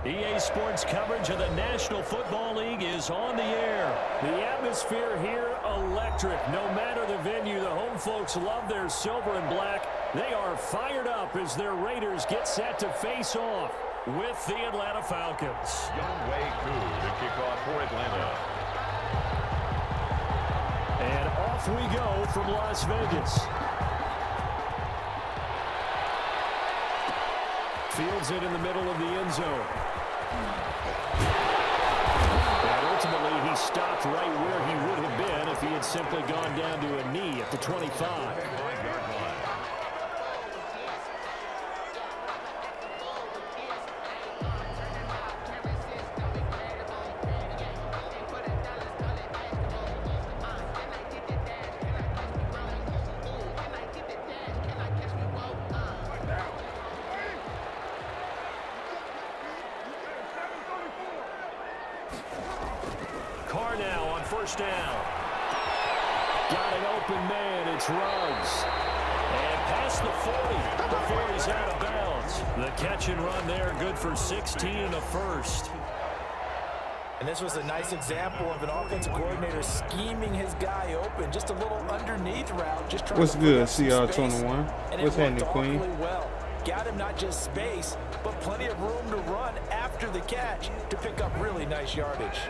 EA Sports coverage of the National Football League is on the air. The atmosphere here, electric. No matter the venue, the home folks love their silver and black. They are fired up as their Raiders get set to face off with the Atlanta Falcons. Youngway Koo to kick off for Atlanta. And off we go from Las Vegas. Fields it in the middle of the end zone. And ultimately, he stopped right where he would have been if he had simply gone down to a knee at the 25. First down. Got an open man. It's Ruggs. And past the 40. The 40's out of bounds. The catch and run there, good for 16 and a first. And this was a nice example of an offensive coordinator scheming his guy open. Just a little underneath route. Just trying What's to good, CR21? What's happening, Queen? Well. Got him not just space, but plenty of room to run after the catch to pick up really nice yardage.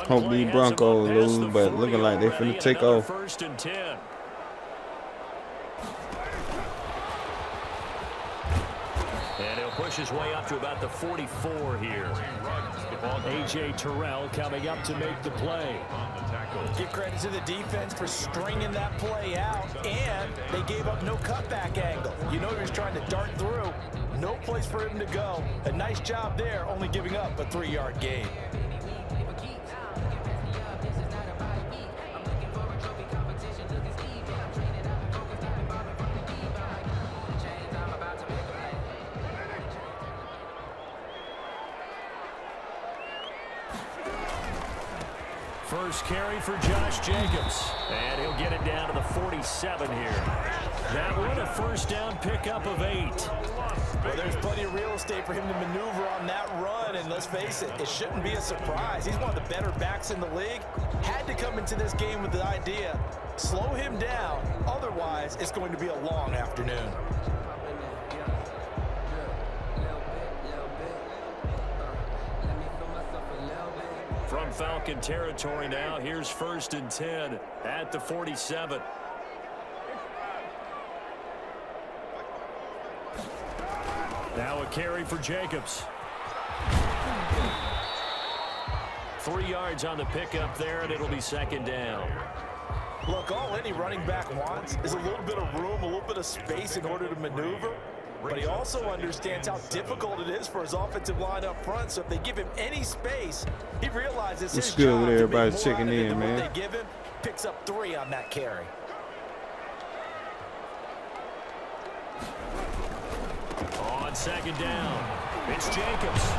Hope the Broncos lose, but looking like they're finna take off. First and 10. And he'll push his way up to about the 44 here. A.J. Terrell coming up to make the play. Give credit to the defense for stringing that play out, and they gave up no cutback angle. You know he was trying to dart through. No place for him to go. A nice job there, only giving up a 3-yard gain. First carry for Josh Jacobs. And he'll get it down to the 47 here. That one a first down pickup of 8. Well, there's plenty of real estate for him to maneuver on that run. And let's face it, it shouldn't be a surprise. He's one of the better backs in the league. Had to come into this game with the idea, slow him down. Otherwise, it's going to be a long afternoon. From Falcon territory now, here's first and 10 at the 47. Now a carry for Jacobs. 3 yards on the pickup there, and it'll be second down. Look, all any running back wants is a little bit of room, a little bit of space in order to maneuver. But he also understands how difficult it is for his offensive line up front. So if they give him any space, he realizes his job with everybody checking in, man. What they give him, picks up 3 on that carry. On second down, it's Jacobs.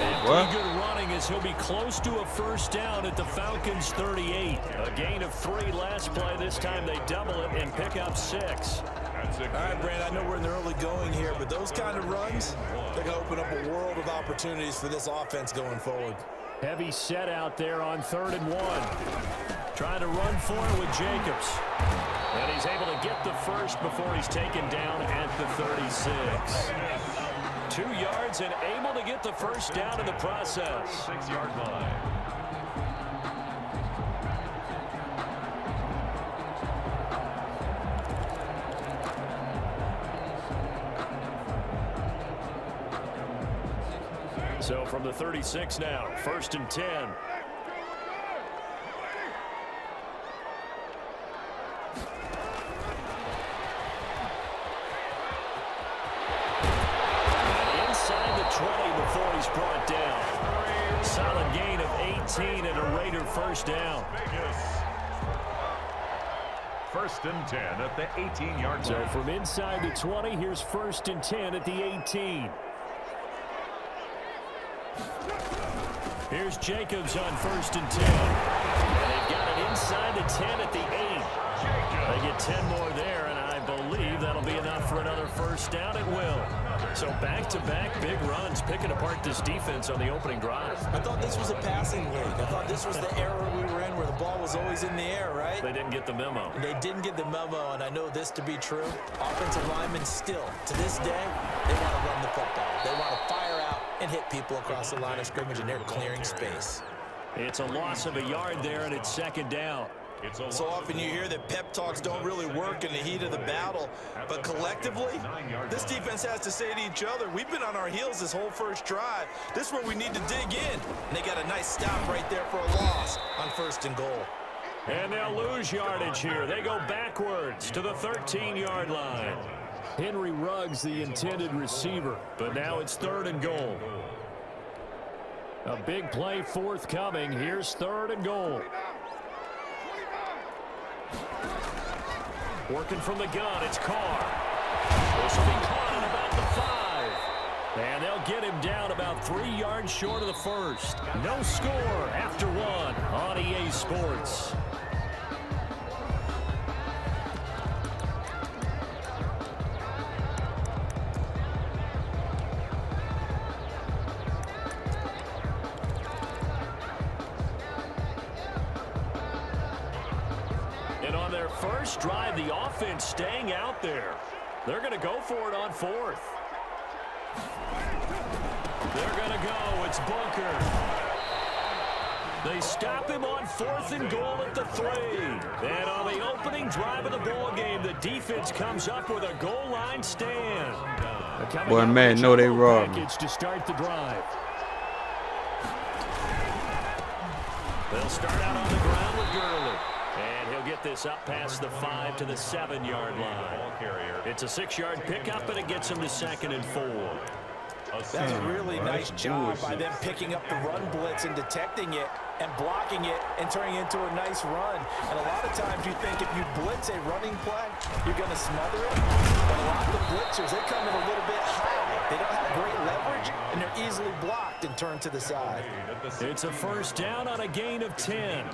And pretty good running as he'll be close to a first down at the Falcons' 38. A gain of 3 last play. This time they double it and pick up 6. All right, Brand, I know we're in the early going here, but those kind of runs, they're going to open up a world of opportunities for this offense going forward. Heavy set out there on 3rd and 1. Trying to run for it with Jacobs. And he's able to get the first before he's taken down at the 36. 2 yards and able to get the first down in the process. 6-yard line. So from the 36 now, first and 10. And inside the 20 before he's brought down. Solid gain of 18 and a Raider first down. First and 10 at the 18-yard line. So from inside the 20, here's first and 10 at the 18. Here's Jacobs on first and 10. And they've got it inside the 10 at the 8. They get 10 more there, and I believe believe that'll be enough for another first down. It will. So back-to-back big runs picking apart this defense on the opening drive. I thought this was a passing league. I thought this was the era we were in where the ball was always in the air, right? They didn't get the memo. They didn't get the memo, and I know this to be true. Offensive linemen still, to this day, they want to run the football. They want to fire out and hit people across the line of scrimmage, and they're clearing space. It's a loss of a yard there, and it's second down. So often you hear that pep talks don't really work in the heat of the battle, but collectively, this defense has to say to each other, we've been on our heels this whole first drive. This is where we need to dig in. And they got a nice stop right there for a loss on first and goal. And they'll lose yardage here. They go backwards to the 13-yard line. Henry Ruggs, the intended receiver, but now it's third and goal. A big play forthcoming. Here's third and goal. Working from the gun, it's Carr. This will be caught at about the 5. And they'll get him down about 3 yards short of the first. No score after 1 on EA Sports. And on their first drive, the offense staying out there. They're going to go for it on 4th. They're going to go. It's Bunker. They stop him on 4th and goal at the 3. And on the opening drive of the ball game, the defense comes up with a goal line stand. Boy, man, no, they robbed me. To start the drive. They'll start out on the ground with Gurley. And he'll get this up past the 5 to the 7-yard line. It's a 6-yard pickup, and it gets him to 2nd and 4. That's a really nice job by them picking up the run blitz and detecting it and blocking it and turning it into a nice run. And a lot of times you think if you blitz a running play, you're going to smother it. But a lot of the blitzers, they come in a little bit high. They don't have great leverage, and they're easily blocked and turned to the side. It's a first down on a gain of 10.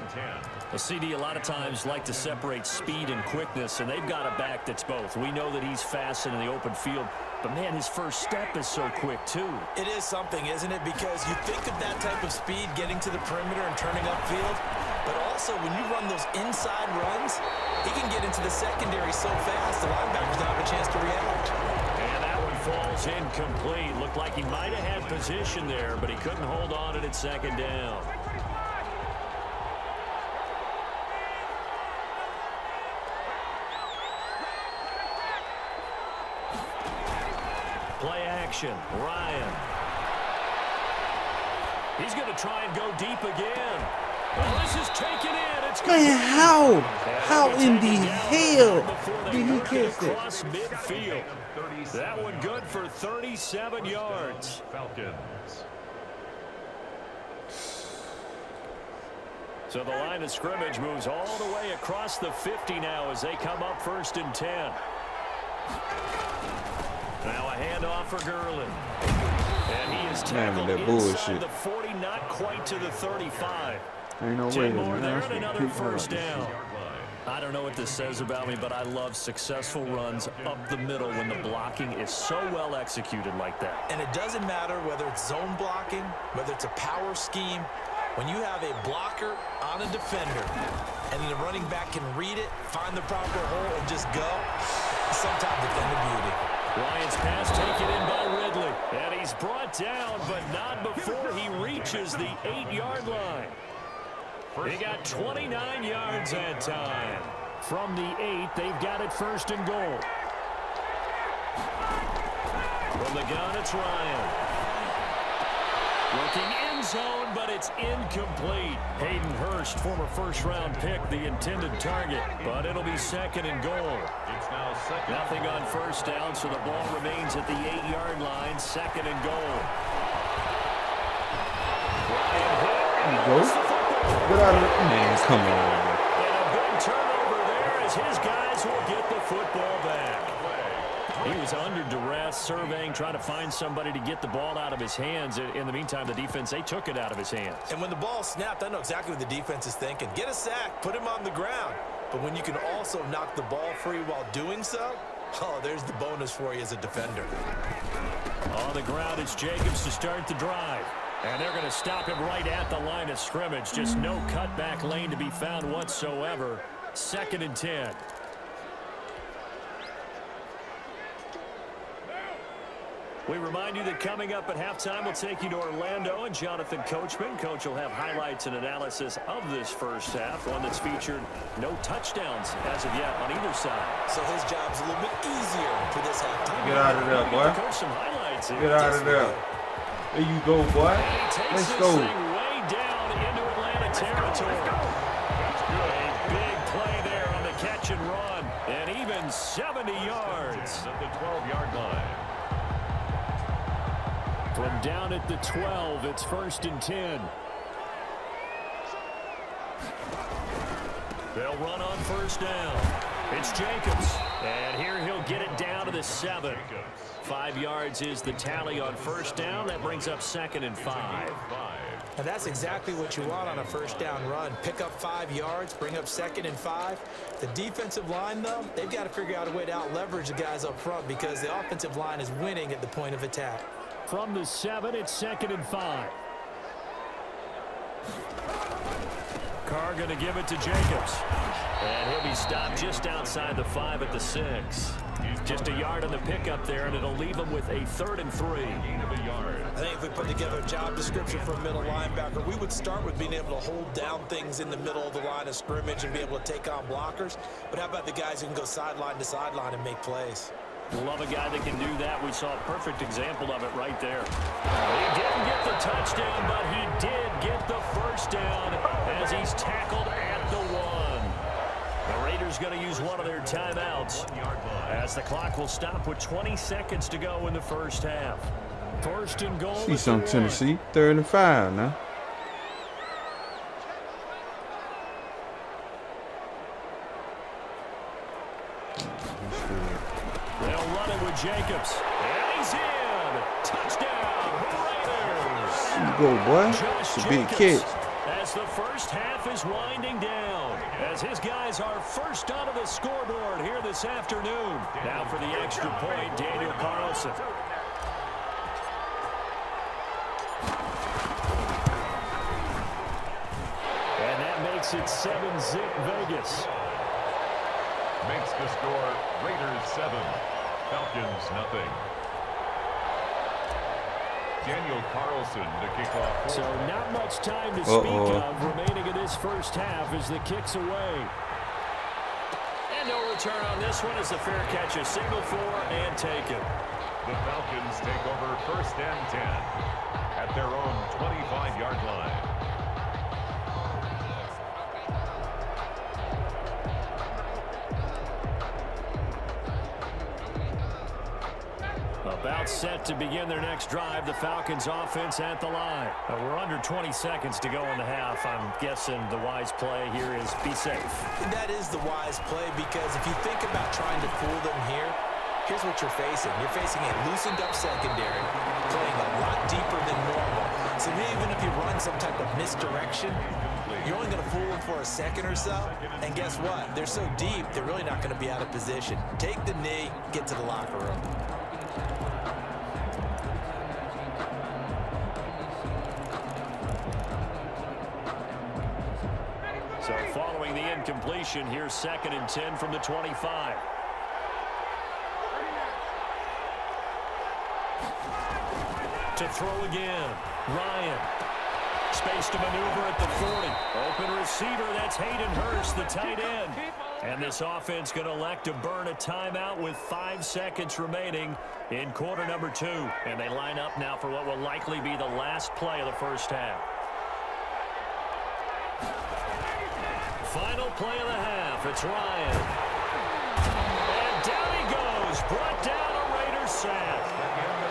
A CD a lot of times like to separate speed and quickness, and they've got a back that's both. We know that he's fast in the open field, but, man, his first step is so quick, too. It is something, isn't it? Because you think of that type of speed getting to the perimeter and turning upfield, but also when you run those inside runs, he can get into the secondary so fast the linebackers don't have a chance to react. And that one falls incomplete. Looked like he might have had position there, but he couldn't hold on at second down. Play action, Ryan. He's going to try and go deep again. Well, this is taken in. It's Man, how in the hell did he catch it? Across midfield. That one good for 37 yards. Falcons. So the line of scrimmage moves all the way across the 50 now as they come up 1st and 10. Now a handoff for Gurley. And he is tackled inside the 40, not quite to the 35. Ain't no way. 10 more there and another first down. I don't know what this says about me, but I love successful runs up the middle when the blocking is so well executed like that. And it doesn't matter whether it's zone blocking, whether it's a power scheme. When you have a blocker on a defender and the running back can read it, find the proper hole, and just go, sometimes it's been a beauty. Ryan's pass taken in by Ridley. And he's brought down, but not before he reaches the 8-yard line. He got 29 yards that time. From the 8, they've got it 1st and goal. From the gun, it's Ryan. Looking end zone, but it's incomplete. Hayden Hurst, former first-round pick, the intended target, but it'll be 2nd and goal. It's now 2nd. Nothing on first down, so the ball remains at the 8-yard line, 2nd and goal. Ryan hit. Get out of it. Man, come on. And a big turnover there as his guys will get the football back. He was under duress, surveying, trying to find somebody to get the ball out of his hands. In the meantime, the defense, they took it out of his hands. And when the ball snapped, I know exactly what the defense is thinking. Get a sack, put him on the ground. But when you can also knock the ball free while doing so, Oh, there's the bonus for you as a defender. On the ground, it's Jacobs to start the drive. And they're going to stop him right at the line of scrimmage. Just no cutback lane to be found whatsoever. 2nd and 10. We remind you that coming up at halftime, we'll take you to Orlando and Jonathan Coachman. Coach will have highlights and analysis of this first half, one that's featured no touchdowns as of yet on either side. So his job's a little bit easier for this halftime. Get out of there, boy. Coach, some highlights here. Get out of there. There you go, boy. Let's go. Way down into Atlanta territory. A big play there on the catch and run, and even 70 yards. At the 12-yard line. From down at the 12, it's 1st and 10. They'll run on 1st down. It's Jacobs, and here he'll get it down to the 7. 5 yards is the tally on 1st down. That brings up 2nd and 5. And that's exactly what you want on a 1st down run. Pick up 5 yards, bring up 2nd and 5. The defensive line, though, they've got to figure out a way to out-leverage the guys up front because the offensive line is winning at the point of attack. From the 7, it's 2nd and 5. Carr going to give it to Jacobs. And he'll be stopped just outside the 5 at the 6. Just a yard on the pickup there, and it'll leave him with a 3rd and 3. I think if we put together a job description for a middle linebacker, we would start with being able to hold down things in the middle of the line of scrimmage and be able to take on blockers. But how about the guys who can go sideline to sideline and make plays? Love a guy that can do that. We saw a perfect example of it right there. He didn't get the touchdown, but he did get the 1st down as he's tackled at the 1. The Raiders going to use one of their timeouts as the clock will stop with 20 seconds to go in the 1st half. 1st and goal. See some Tennessee. 3rd and 5 now. They'll run it with Jacobs. And he's in. Touchdown, Raiders. There you go, boy. It's a big catch. As the 1st half is winding down, as his guys are first onto the scoreboard here this afternoon. Now for the extra point, Daniel Carlson. And that makes it 7-zip Vegas. Makes the score Raiders 7, Falcons nothing. Daniel Carlson to kick off. So not much time to speak of remaining in this 1st half as the kick's away. And no return on this one as the fair catch is signaled for and taken. The Falcons take over 1st and 10 at their own 25-yard line. About set to begin their next drive, the Falcons offense at the line. We're under 20 seconds to go in the half. I'm guessing the wise play here is be safe. That is the wise play because if you think about trying to fool them here, here's what you're facing. You're facing a loosened up secondary, playing a lot deeper than normal. So even if you run some type of misdirection, you're only going to fool them for a second or so. And guess what? They're so deep, they're really not going to be out of position. Take the knee, get to the locker room. So following the incompletion, here's 2nd and 10 from the 25. To throw again, Ryan. Space to maneuver at the 40. Open receiver, that's Hayden Hurst, the tight end. And this offense going to elect to burn a timeout with 5 seconds remaining in quarter number 2. And they line up now for what will likely be the last play of the 1st half. Final play of the half, it's Ryan. And down he goes, brought down a Raiders sack.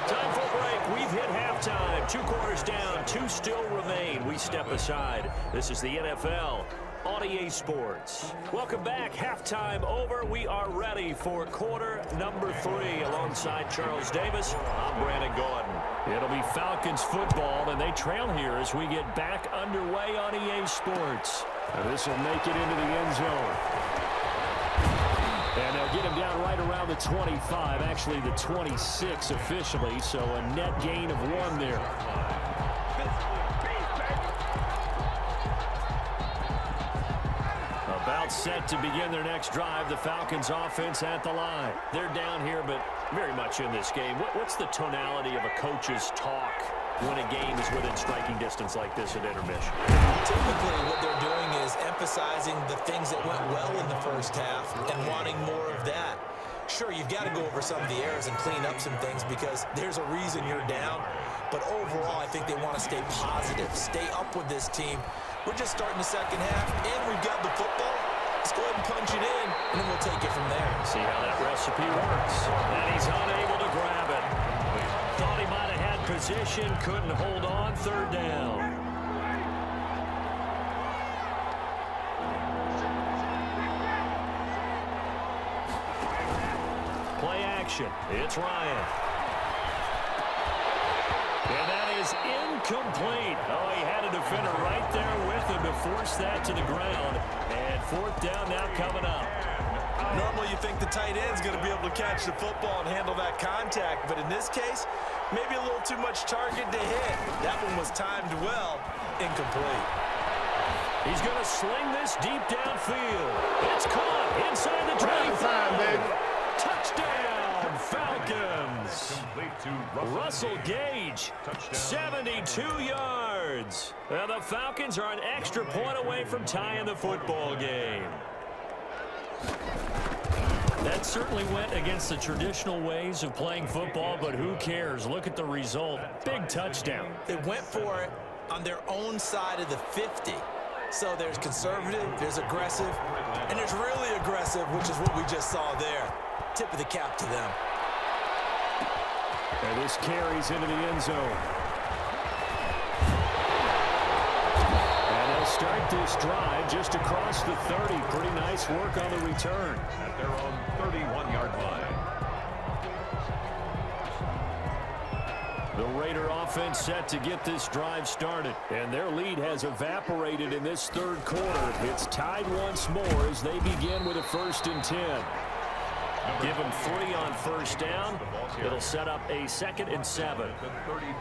Time for a break, we've hit halftime. 2 quarters down, 2 still remain. We step aside. This is the NFL on EA Sports. Welcome back, halftime over. We are ready for quarter number 3 alongside Charles Davis. I'm Brandon Gordon. It'll be Falcons football, and they trail here as we get back underway on EA Sports. And this will make it into the end zone. And they'll get him down right around the 25, actually the 26 officially, so a net gain of 1 there. About set to begin their next drive, the Falcons offense at the line. They're down here, but very much in this game. What's the tonality of a coach's talk when a game is within striking distance like this at intermission? Typically, what they're doing is emphasizing the things that went well in the first half and wanting more of that. Sure, you've got to go over some of the errors and clean up some things because there's a reason you're down. But overall, I think they want to stay positive, stay up with this team. We're just starting the second half, and we've got the football. Let's go ahead and punch it in, and then we'll take it from there. See how that recipe works. And he's unable to grab it. Thought he might have had position, couldn't hold on, third down. Play action. It's Ryan. And that is incomplete. Oh, he had a defender right there with him to force that to the ground. And fourth down now coming up. Normally you think the tight end's going to be able to catch the football and handle that contact, but in this case, maybe a little too much target to hit. That one was timed well, incomplete. He's going to sling this deep downfield. It's caught inside the 25. Touchdown, Falcons. Russell Gage, 72 yards. Well, the Falcons are an extra point away from tying the football game. That certainly went against the traditional ways of playing football, but who cares? Look at the result. Big touchdown. They went for it on their own side of the 50. So there's conservative, there's aggressive, and there's really aggressive, which is what we just saw there. Tip of the cap to them. And this carries into the end zone. And they'll start this drive just across the 30. Pretty nice work on the return. At their own 31-yard line. The Raider offense set to get this drive started. And their lead has evaporated in this third quarter. It's tied once more as they begin with a 1st and 10. Give them 3 on first down. It'll set up a 2nd and 7.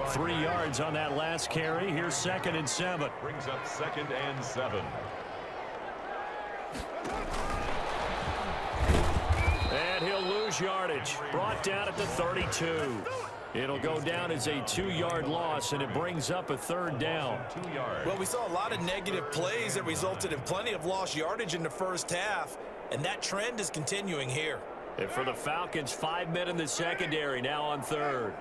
3 yards on that last carry. Here's 2nd and 7. Brings up 2nd and 7. And he'll lose yardage. Brought down at the 32. It'll go down as a 2-yard loss, and it brings up a 3rd down. 2 yards. Well, we saw a lot of negative plays that resulted in plenty of lost yardage in the first half, and that trend is continuing here. And for the Falcons, 5 men in the secondary, now on 3rd.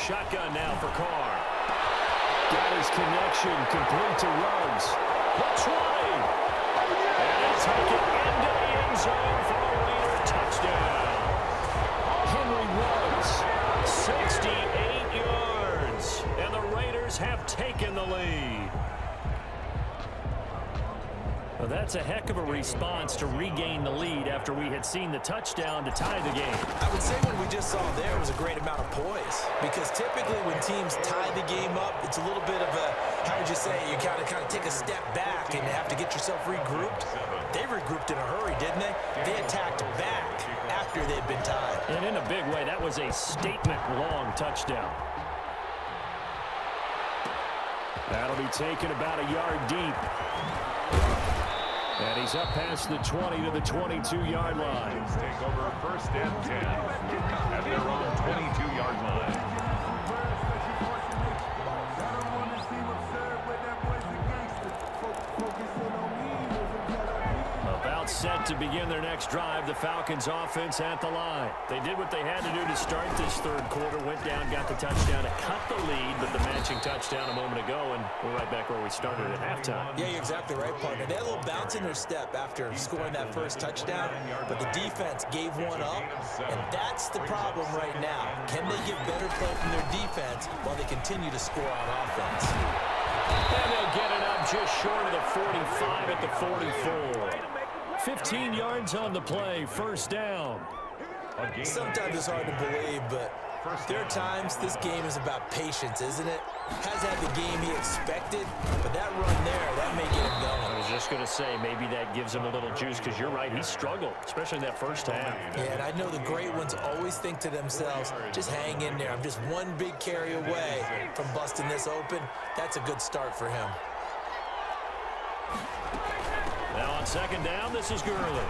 Shotgun now for Carr. Got his connection, complete to Ruggs. The 20. And he'll take it into the end zone for a Raider touchdown. Henry Ruggs, 68 yards. And the Raiders have taken the lead. Well, that's a heck of a response to regain the lead after we had seen the touchdown to tie the game. I would say what we just saw there was a great amount of poise, because typically when teams tie the game up, it's a little bit of a, how would you say, you kind of take a step back and have to get yourself regrouped. They regrouped in a hurry, didn't they? They attacked back after they'd been tied. And in a big way, that was a statement-long touchdown. That'll be taken about a yard deep. And he's up past the 20 to the 22-yard line. Take over 1st and 10 at their own 22-yard line. About set to begin their next drive, the Falcons offense at the line. They did what they had to do to start this third quarter, went down, got the touchdown to cut the lead, but the matching touchdown a moment ago, and we're right back where we started at halftime. Yeah, you're exactly right, partner. They had a little bounce in their step after scoring that first touchdown, but the defense gave one up, and that's the problem right now. Can they get better play from their defense while they continue to score on offense? And they'll get it up just short of the 45 at the 44. 15 yards on the play, 1st down. Sometimes it's hard to believe, but There are times this game is about patience, isn't it? Has had the game he expected, but that run there, that may get him going. I was just going to say, maybe that gives him a little juice, because you're right, he struggled, especially in that first half. Yeah, and I know the great ones always think to themselves, just hang in there. I'm just one big carry away from busting this open. That's a good start for him. Now on second down, this is Gurley.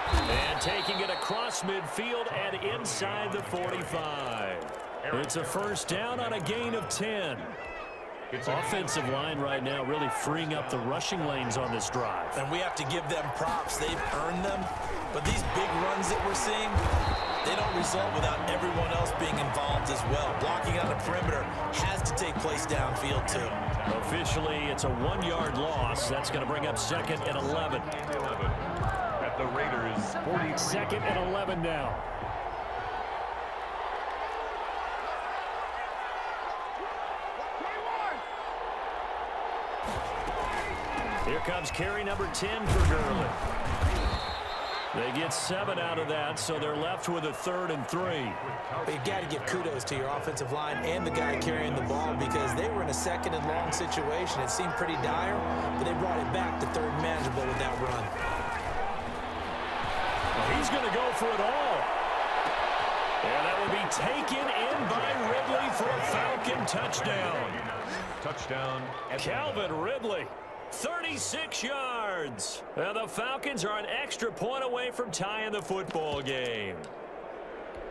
And taking it across midfield and inside the 45. It's a first down on a gain of 10. Offensive line right now really freeing up the rushing lanes on this drive. And we have to give them props. They've earned them. But these big runs that we're seeing, they don't result without everyone else being involved as well. Blocking on the perimeter has to take place downfield too. Officially, it's a 1-yard loss. That's going to bring up second and 11. At the Raiders, 43. Second and 11 now. Here comes carry number 10 for Gurley. They get 7 out of that, so they're left with a 3rd and 3. But you've got to give kudos to your offensive line and the guy carrying the ball, because they were in a 2nd and long situation. It seemed pretty dire, but they brought it back to 3rd and manageable with that run. Well, he's going to go for it all. And that will be taken in by Ridley for a Falcon touchdown. Touchdown. Calvin Ridley. 36 yards. And the Falcons are an extra point away from tying the football game.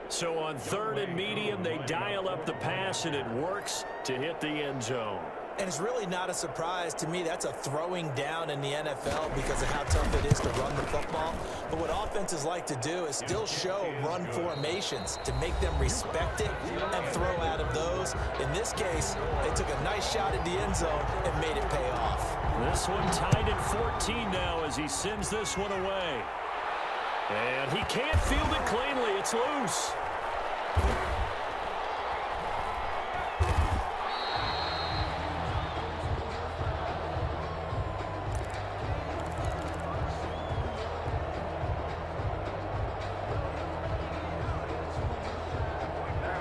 So on 3rd and medium, they dial up the pass, and it works to hit the end zone. And it's really not a surprise to me. That's a throwing down in the NFL because of how tough it is to run the football. But what offenses like to do is still show run formations to make them respect it and throw out of those. In this case, they took a nice shot at the end zone and made it pay off. This one tied at 14 now as he sends this one away. And he can't field it cleanly. It's loose.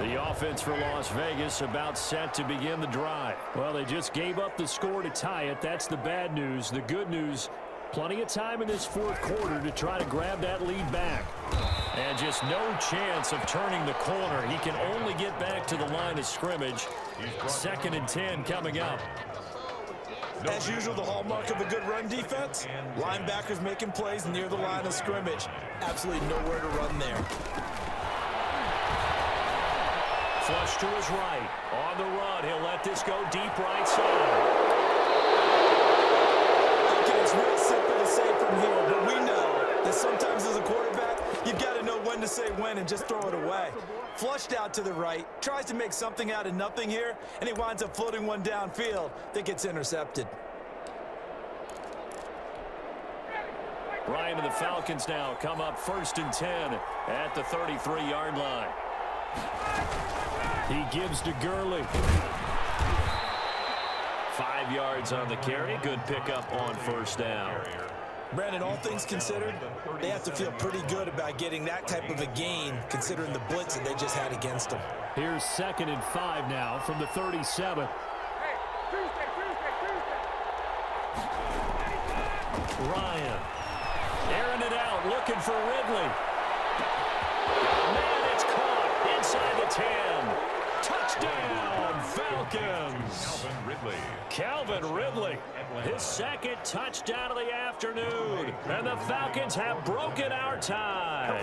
The offense for Las Vegas about set to begin the drive. Well, they just gave up the score to tie it. That's the bad news. The good news, plenty of time in this 4th quarter to try to grab that lead back. And just no chance of turning the corner. He can only get back to the line of scrimmage. 2nd and 10 coming up. As usual, the hallmark of a good run defense, linebackers making plays near the line of scrimmage. Absolutely nowhere to run there. Flush to his right. On the run, he'll let this go deep right side. Okay, it's real simple to say from here, but we know that sometimes as a quarterback, you've got to know when to say when and just throw it away. Flushed out to the right, tries to make something out of nothing here, and he winds up floating one downfield that gets intercepted. Ryan and the Falcons now come up 1st and 10 at the 33-yard line. He gives to Gurley. 5 yards on the carry. Good pickup on 1st down. Brandon, all things considered, they have to feel pretty good about getting that type of a gain considering the blitz that they just had against them. Here's 2nd and 5 now from the 37. Ryan airing it out, looking for Ridley. Man, it's caught inside the 10. Touchdown, Falcons. Calvin Ridley, his 2nd touchdown of the afternoon. And the Falcons have broken our tie.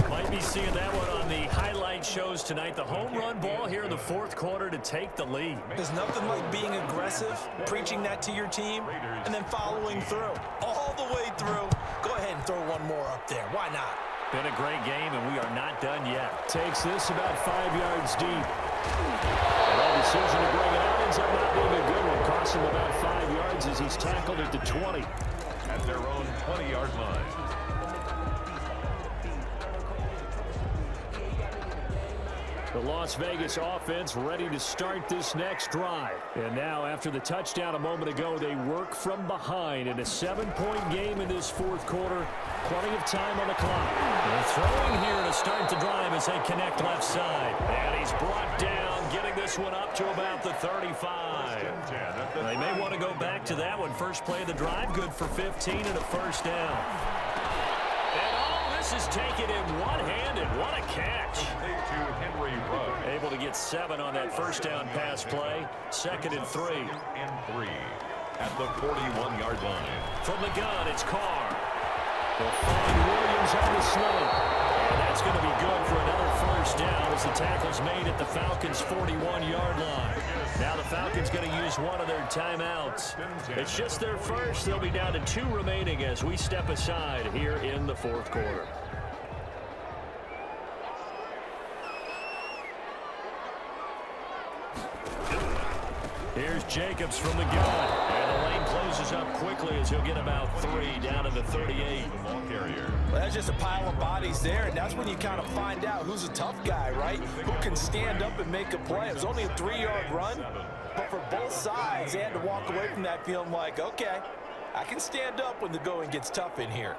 Might be seeing that one on the highlight shows tonight. The home run ball here in the 4th quarter to take the lead. There's nothing like being aggressive, preaching that to your team, and then following through. All the way through. Go ahead and throw one more up there. Why not? Been a great game, and we are not done yet. Takes this about 5 yards deep. And that decision to bring it out ends up not being a good one. Costs him about 5 yards as he's tackled at the 20. At their own 20-yard line. The Las Vegas offense ready to start this next drive. And now, after the touchdown a moment ago, they work from behind in a 7-point game in this fourth quarter. Plenty of time on the clock. They're throwing here to start the drive as they connect left side. And he's brought down, getting this one up to about the 35. They may want to go back to that one. First play of the drive, good for 15 and a first down. And all this is taken in one-handed. What a catch. Able to get 7 on that first down pass play. 2nd and 3. At the 41-yard line. From the gun, it's Carr. They'll find Williams on the slope. And that's going to be good for another first down as the tackle's made at the Falcons' 41-yard line. Now the Falcons going to use one of their timeouts. It's just their first. They'll be down to 2 remaining as we step aside here in the fourth quarter. Here's Jacobs from the gun. And the lane closes up quickly as he'll get about 3 down to the 38. Well, that's just a pile of bodies there, and that's when you kind of find out who's a tough guy, right? Who can stand up and make a play. It was only a 3-yard run, but for both sides, they had to walk away from that feeling like, okay, I can stand up when the going gets tough in here.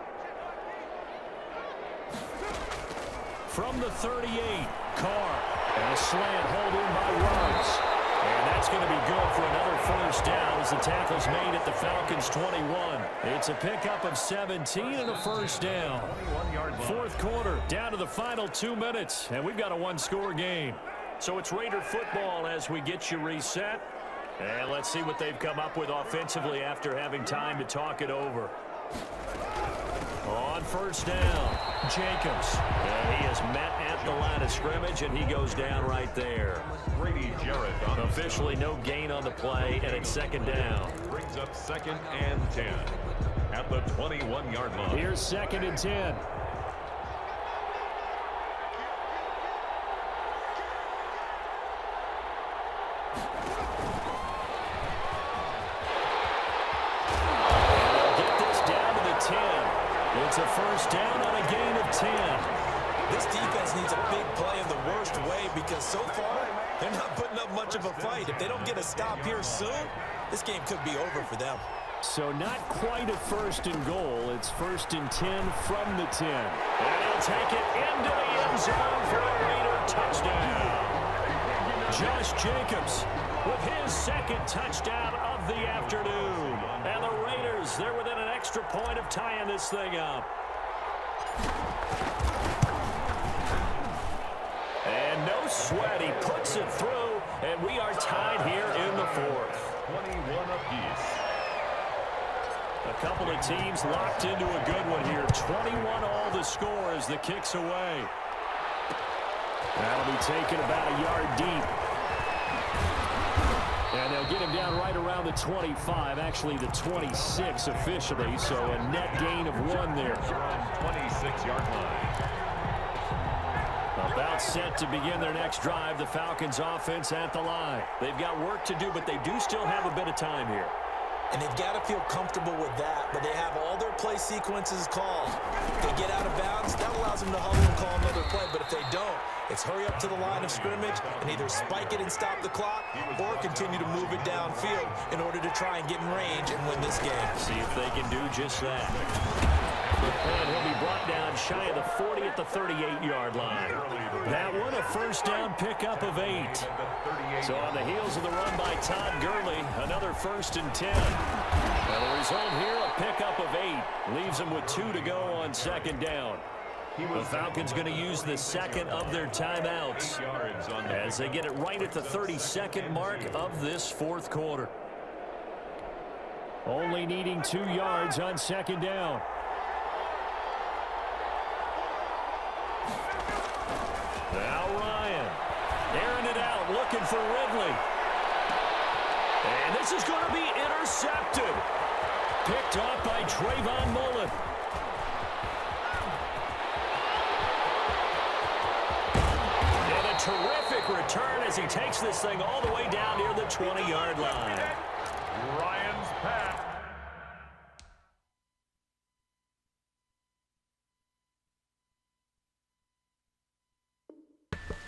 From the 38, Carr. And a slant hold in by Ruggs. And that's going to be good for another first down as the tackle's made at the Falcons' 21. It's a pickup of 17 and a first down. Fourth quarter, down to the final 2 minutes, and we've got a 1-score game. So it's Raider football as we get you reset. And let's see what they've come up with offensively after having time to talk it over. On first down, Jacobs. And he is met at the line of scrimmage, and he goes down right there. Officially no gain on the play, and it's 2nd down. Brings up 2nd and 10 at the 21-yard line. Here's 2nd and 10. It's a first down on a gain of 10. This defense needs a big play in the worst way because so far they're not putting up much of a fight. If they don't get a stop here soon, this game could be over for them. So not quite a 1st and goal. It's 1st and 10 from the 10. And he'll take it into the end zone for a Raider touchdown. Josh Jacobs with his 2nd touchdown of the afternoon. And the Raiders, they're within an extra point of tying this thing up. And no sweat, he puts it through, and we are tied here in the fourth. 21 apiece. A couple of teams locked into a good one here. 21 all the score as the kick's away. That'll be taken about a yard deep. And they'll get him down right around the 25, actually the 26 officially, so a net gain of 1 there. 26-yard line. About set to begin their next drive, the Falcons offense at the line. They've got work to do, but they do still have a bit of time here. And they've got to feel comfortable with that, but they have all their play sequences called. If they get out of bounds, that allows them to huddle and call another play, but if they don't, it's hurry up to the line of scrimmage and either spike it and stop the clock or continue to move it downfield in order to try and get in range and win this game. See if they can do just that. And he'll be brought down shy of the 40 at the 38-yard line. That one a first down pickup of 8. So on the heels of the run by Todd Gurley, another 1st and 10. And the result here, a pickup of 8. Leaves them with 2 to go on 2nd down. The Falcons going to use the 2nd of their timeouts as they get it right at the 32nd mark of this fourth quarter. Only needing 2 yards on 2nd down. Now Ryan, airing it out, looking for Ridley. And this is going to be intercepted. Picked off by Trayvon Mullen. And a terrific return as he takes this thing all the way down near the 20-yard line. Ryan's pass.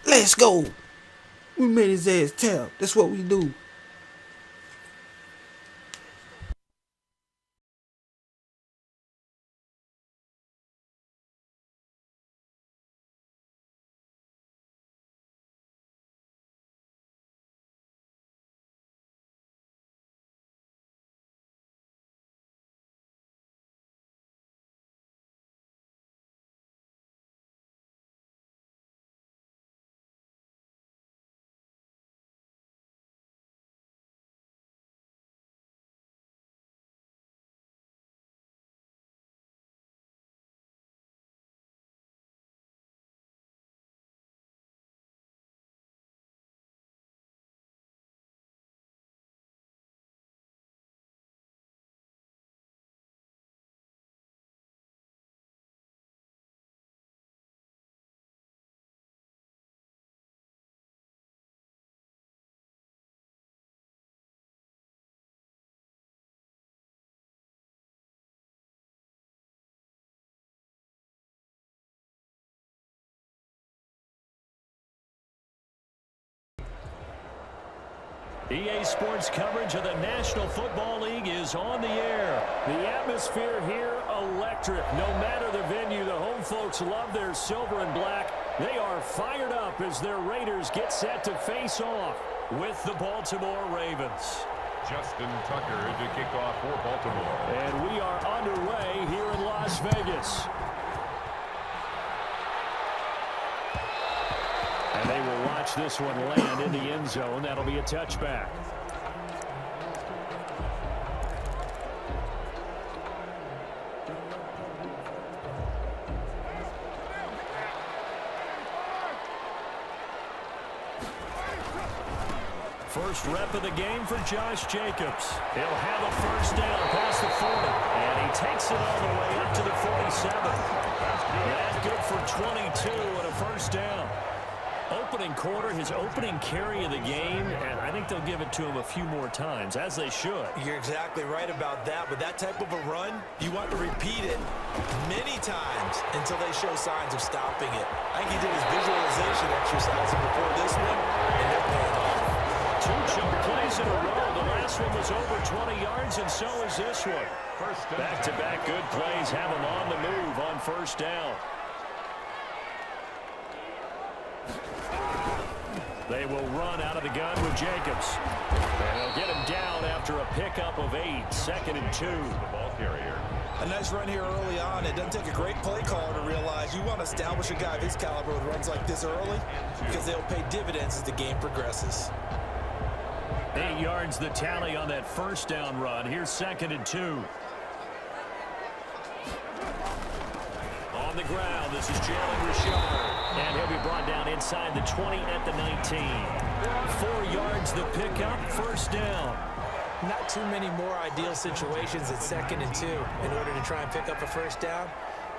Let's go. We made his ass tap. That's what we do. EA Sports coverage of the National Football League is on the air. The atmosphere here, electric. No matter the venue, the home folks love their silver and black. They are fired up as their Raiders get set to face off with the Baltimore Ravens. Justin Tucker to kick off for Baltimore. And we are underway here in Las Vegas. And they will watch this one land in the end zone. That'll be a touchback. First rep of the game for Josh Jacobs. He'll have a first down past the 40. And he takes it all the way up to the 47. That's good for 22 and a first down. Opening quarter, his opening carry of the game, and I think they'll give it to him a few more times, as they should. You're exactly right about that, but that type of a run, you want to repeat it many times until they show signs of stopping it. I think he did his visualization exercise before this one, and they're paying off. Two chunk plays in a row. The last one was over 20 yards, and so is this one. Back-to-back good plays have him on the move on first down. They will run out of the gun with Jacobs. And they'll get him down after a pickup of 8. 2nd and 2. The ball carrier. A nice run here early on. It doesn't take a great play caller to realize you want to establish a guy of his caliber with runs like this early because they'll pay dividends as the game progresses. 8 yards the tally on that first down run. Here's 2nd and 2. On the ground, this is Jalen Richard. And he'll be brought down inside the 20 at the 19. 4 yards the pickup, first down. Not too many more ideal situations at 2nd and 2 in order to try and pick up a first down.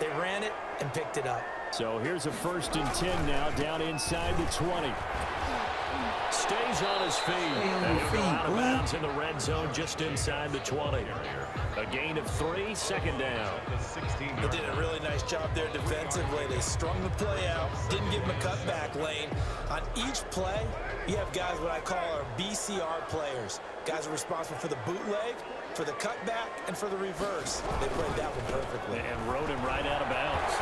They ran it and picked it up. So here's a 1st and 10 now, down inside the 20. Stays on his feet. And he'll go out of bounds in the red zone just inside the 20. A gain of 3, 2nd down. They did a really nice job there defensively. They strung the play out, didn't give him a cutback lane. On each play, you have guys what I call our BCR players. Guys are responsible for the bootleg, for the cutback, and for the reverse. They played that one perfectly. And rode him right out of bounds.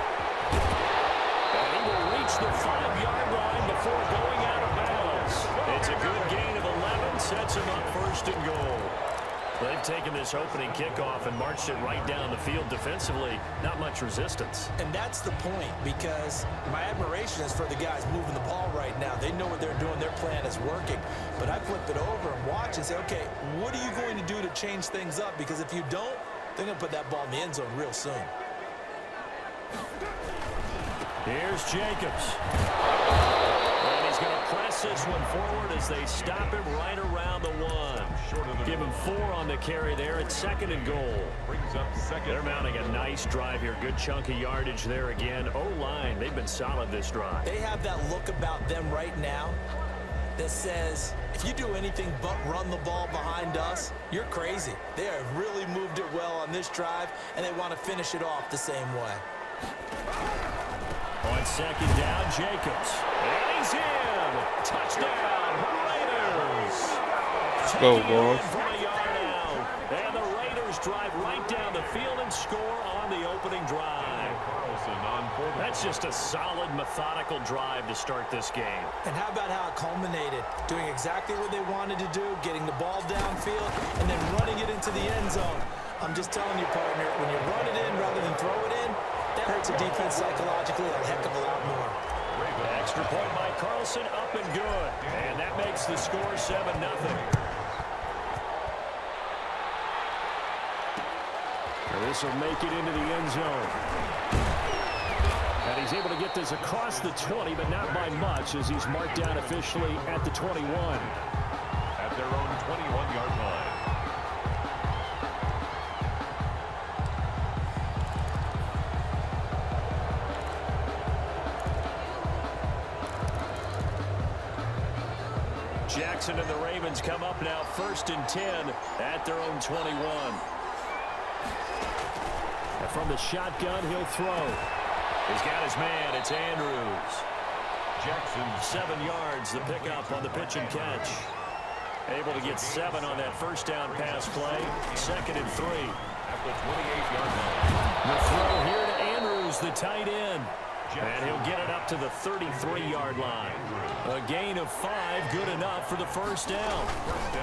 And he will reach the 5-yard line before going out of bounds. It's a good gain of 11, sets him up 1st and goal. They've taken this opening kickoff and marched it right down the field defensively. Not much resistance. And that's the point, because my admiration is for the guys moving the ball right now. They know what they're doing. Their plan is working. But I flip it over and watch and say, okay, what are you going to do to change things up? Because if you don't, they're going to put that ball in the end zone real soon. Here's Jacobs. And he's going to press this one forward as they stop him right around the 1. Give him 4 on the carry there at 2nd and goal. Brings up 2nd. They're mounting a nice drive here. Good chunk of yardage there again. O-line, they've been solid this drive. They have that look about them right now that says, if you do anything but run the ball behind us, you're crazy. They have really moved it well on this drive, and they want to finish it off the same way. On second down, Jacobs. And he's in. Touchdown, Raiders. Let's go, boys. And the Raiders drive right down the field and score on the opening drive. That's just a solid, methodical drive to start this game. And how about how it culminated? Doing exactly what they wanted to do, getting the ball downfield, and then running it into the end zone. I'm just telling you, partner, when you run it in rather than throw it in, that hurts a defense psychologically a heck of a lot more. Extra point by Carlson, up and good. And that makes the score 7-0. This will make it into the end zone. And he's able to get this across the 20, but not by much, as he's marked down officially at the 21. At their own 21-yard line. Jackson and the Ravens come up now 1st and 10 at their own 21. And from the shotgun, he'll throw. He's got his man. It's Andrews. Jackson, 7 yards, the pickup on the pitch and catch. Able to get 7 on that first down pass play. 2nd and 3. At the 28-yard line. The throw here to Andrews, the tight end. And he'll get it up to the 33-yard line. A gain of 5, good enough for the first down.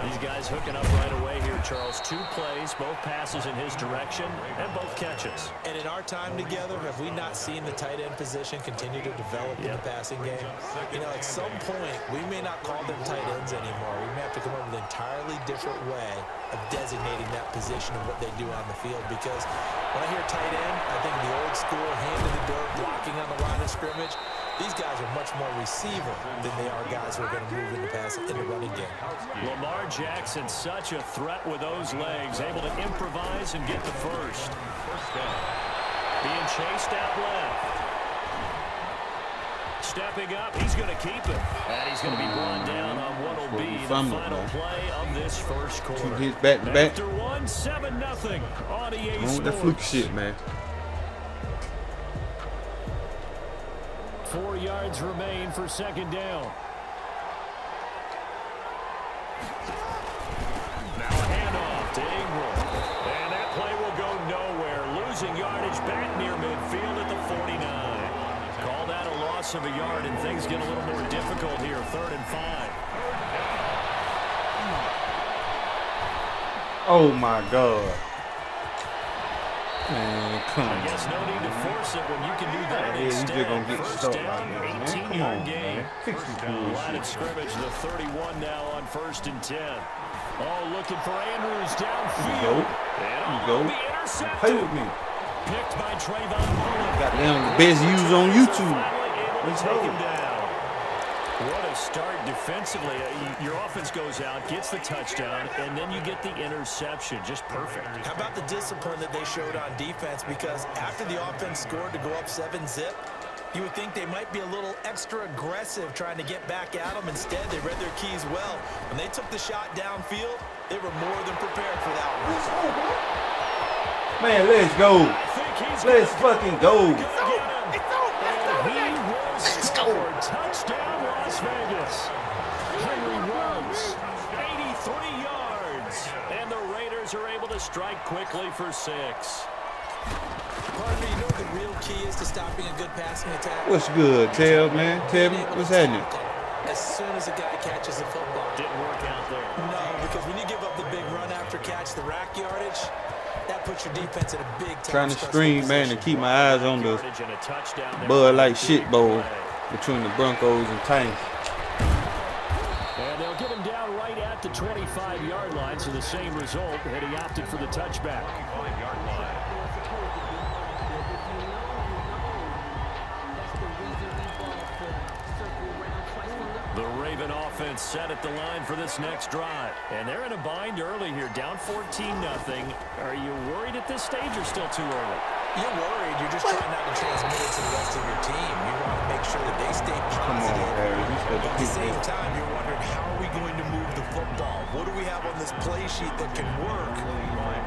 These guys hooking up right away here, Charles. 2 plays, both passes in his direction, and both catches. And in our time together, have we not seen the tight end position continue to develop in the passing game? You know, at some point, we may not call them tight ends anymore. We may have to come up with an entirely different way of designating that position and what they do on the field. Because when I hear tight end, I think the old school, hand in the dirt, blocking on the line of scrimmage. These guys are much more receiver than they are guys who are going to move in the running game. Lamar Jackson, such a threat with those legs, able to improvise and get the first. Being chased out left. Stepping up, he's going to keep it. And he's going to be brought down on what will be the final play of this first quarter. 2 hits back to back. After 7-0 on EA Don't Sports. that fluke shit, man. 4 yards remain for 2nd down. Now a handoff to Ingram. And that play will go nowhere. Losing yardage back near midfield at the 49. Call that a loss of a yard, and things get a little more difficult here. 3rd and 5. Oh, my God. Man, come on. I guess no need to force it when you can do that Yeah, instead. you just gonna get First stuck down, like that, man. 18-yard Come on, gain. man. Fix this bullshit. Line of scrimmage, the 31 now on 1st and 10. Oh, looking for Andrews downfield. There you go. Be intercepted. Play with me. Picked by Trayvon Mullen. Got down the best views on YouTube. Finally able to Let's take go. him down. What a start defensively. Your offense goes out, gets the touchdown, and then you get the interception. Just perfect. How about the discipline that they showed on defense? Because after the offense scored to go up 7-zip, you would think they might be a little extra aggressive trying to get back at them. Instead, they read their keys well. When they took the shot downfield, they were more than prepared for that one. Man, let's go. Let's fucking go. Let's go. Touchdown, Las Vegas. Henry runs 83 yards. And the Raiders are able to strike quickly for 6. Partner, you know what the real key is to stopping a good passing attack? What's good, Tab, man? Tab, what's happening? As soon as a guy catches the football. Didn't work out there. No, because when you give up the big run after catch, the rack yardage, that puts your defense in a big time. Trying to scream, man, and keep my eyes on the Yardage and a touchdown. Bud Light shit bowl between the Broncos and Tyme. And they'll get him down right at the 25-yard line, so the same result, had he opted for the touchback. 25-yard line. The Raven offense set at the line for this next drive. And they're in a bind early here, down 14-0. Are you worried at this stage or still too early? You're worried. You're just trying not to transmit it to the rest of your team. You want to make sure that they stay positive. At the same time, you're wondering, how are we going to move the football? What do we have on this play sheet that can work?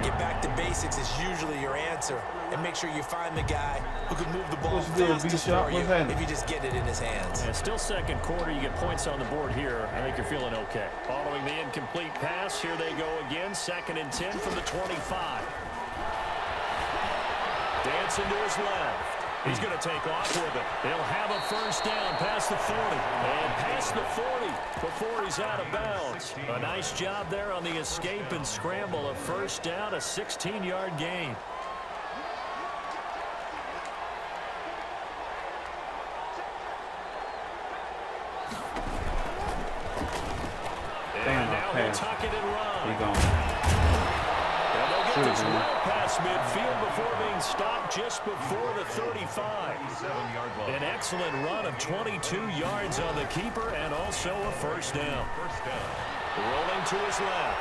Get back to basics is usually your answer. And make sure you find the guy who can move the ball fastest for you if you just get it in his hands. Yeah, still second quarter. You get points on the board here. I think you're feeling okay. Following the incomplete pass, here they go again. 2nd and 10 from the 25. Dancing to his left. He's going to take off with it. He'll have a first down past the 40. And past the 40 before he's out of bounds. A nice job there on the escape and scramble. A first down, a 16-yard gain. And now he'll tuck it and run. He gone. And they'll get this well past midfield before being stopped just before the 35. An excellent run of 22 yards on the keeper and also a first down. Rolling to his left.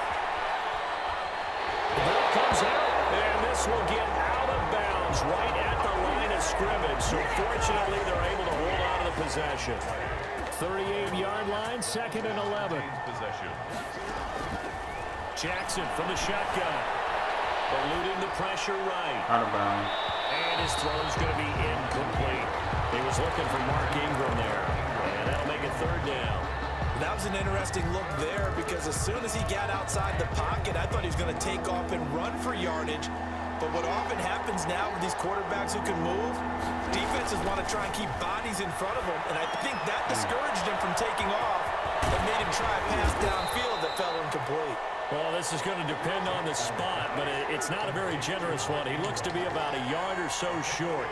The ball comes out, and this will get out of bounds right at the line of scrimmage. So fortunately, they're able to hold on to the possession. 38-yard line, 2nd and 11. Jackson from the shotgun. Eluding the pressure right. Out of bounds. And his throw is going to be incomplete. He was looking for Mark Ingram there. And that'll make it 3rd down. That was an interesting look there because as soon as he got outside the pocket, I thought he was going to take off and run for yardage. But what often happens now with these quarterbacks who can move, defenses want to try and keep bodies in front of them. And I think that discouraged him from taking off and made him try a pass downfield that fell incomplete. Well, this is going to depend on the spot, but it's not a very generous one. He looks to be about a yard or so short.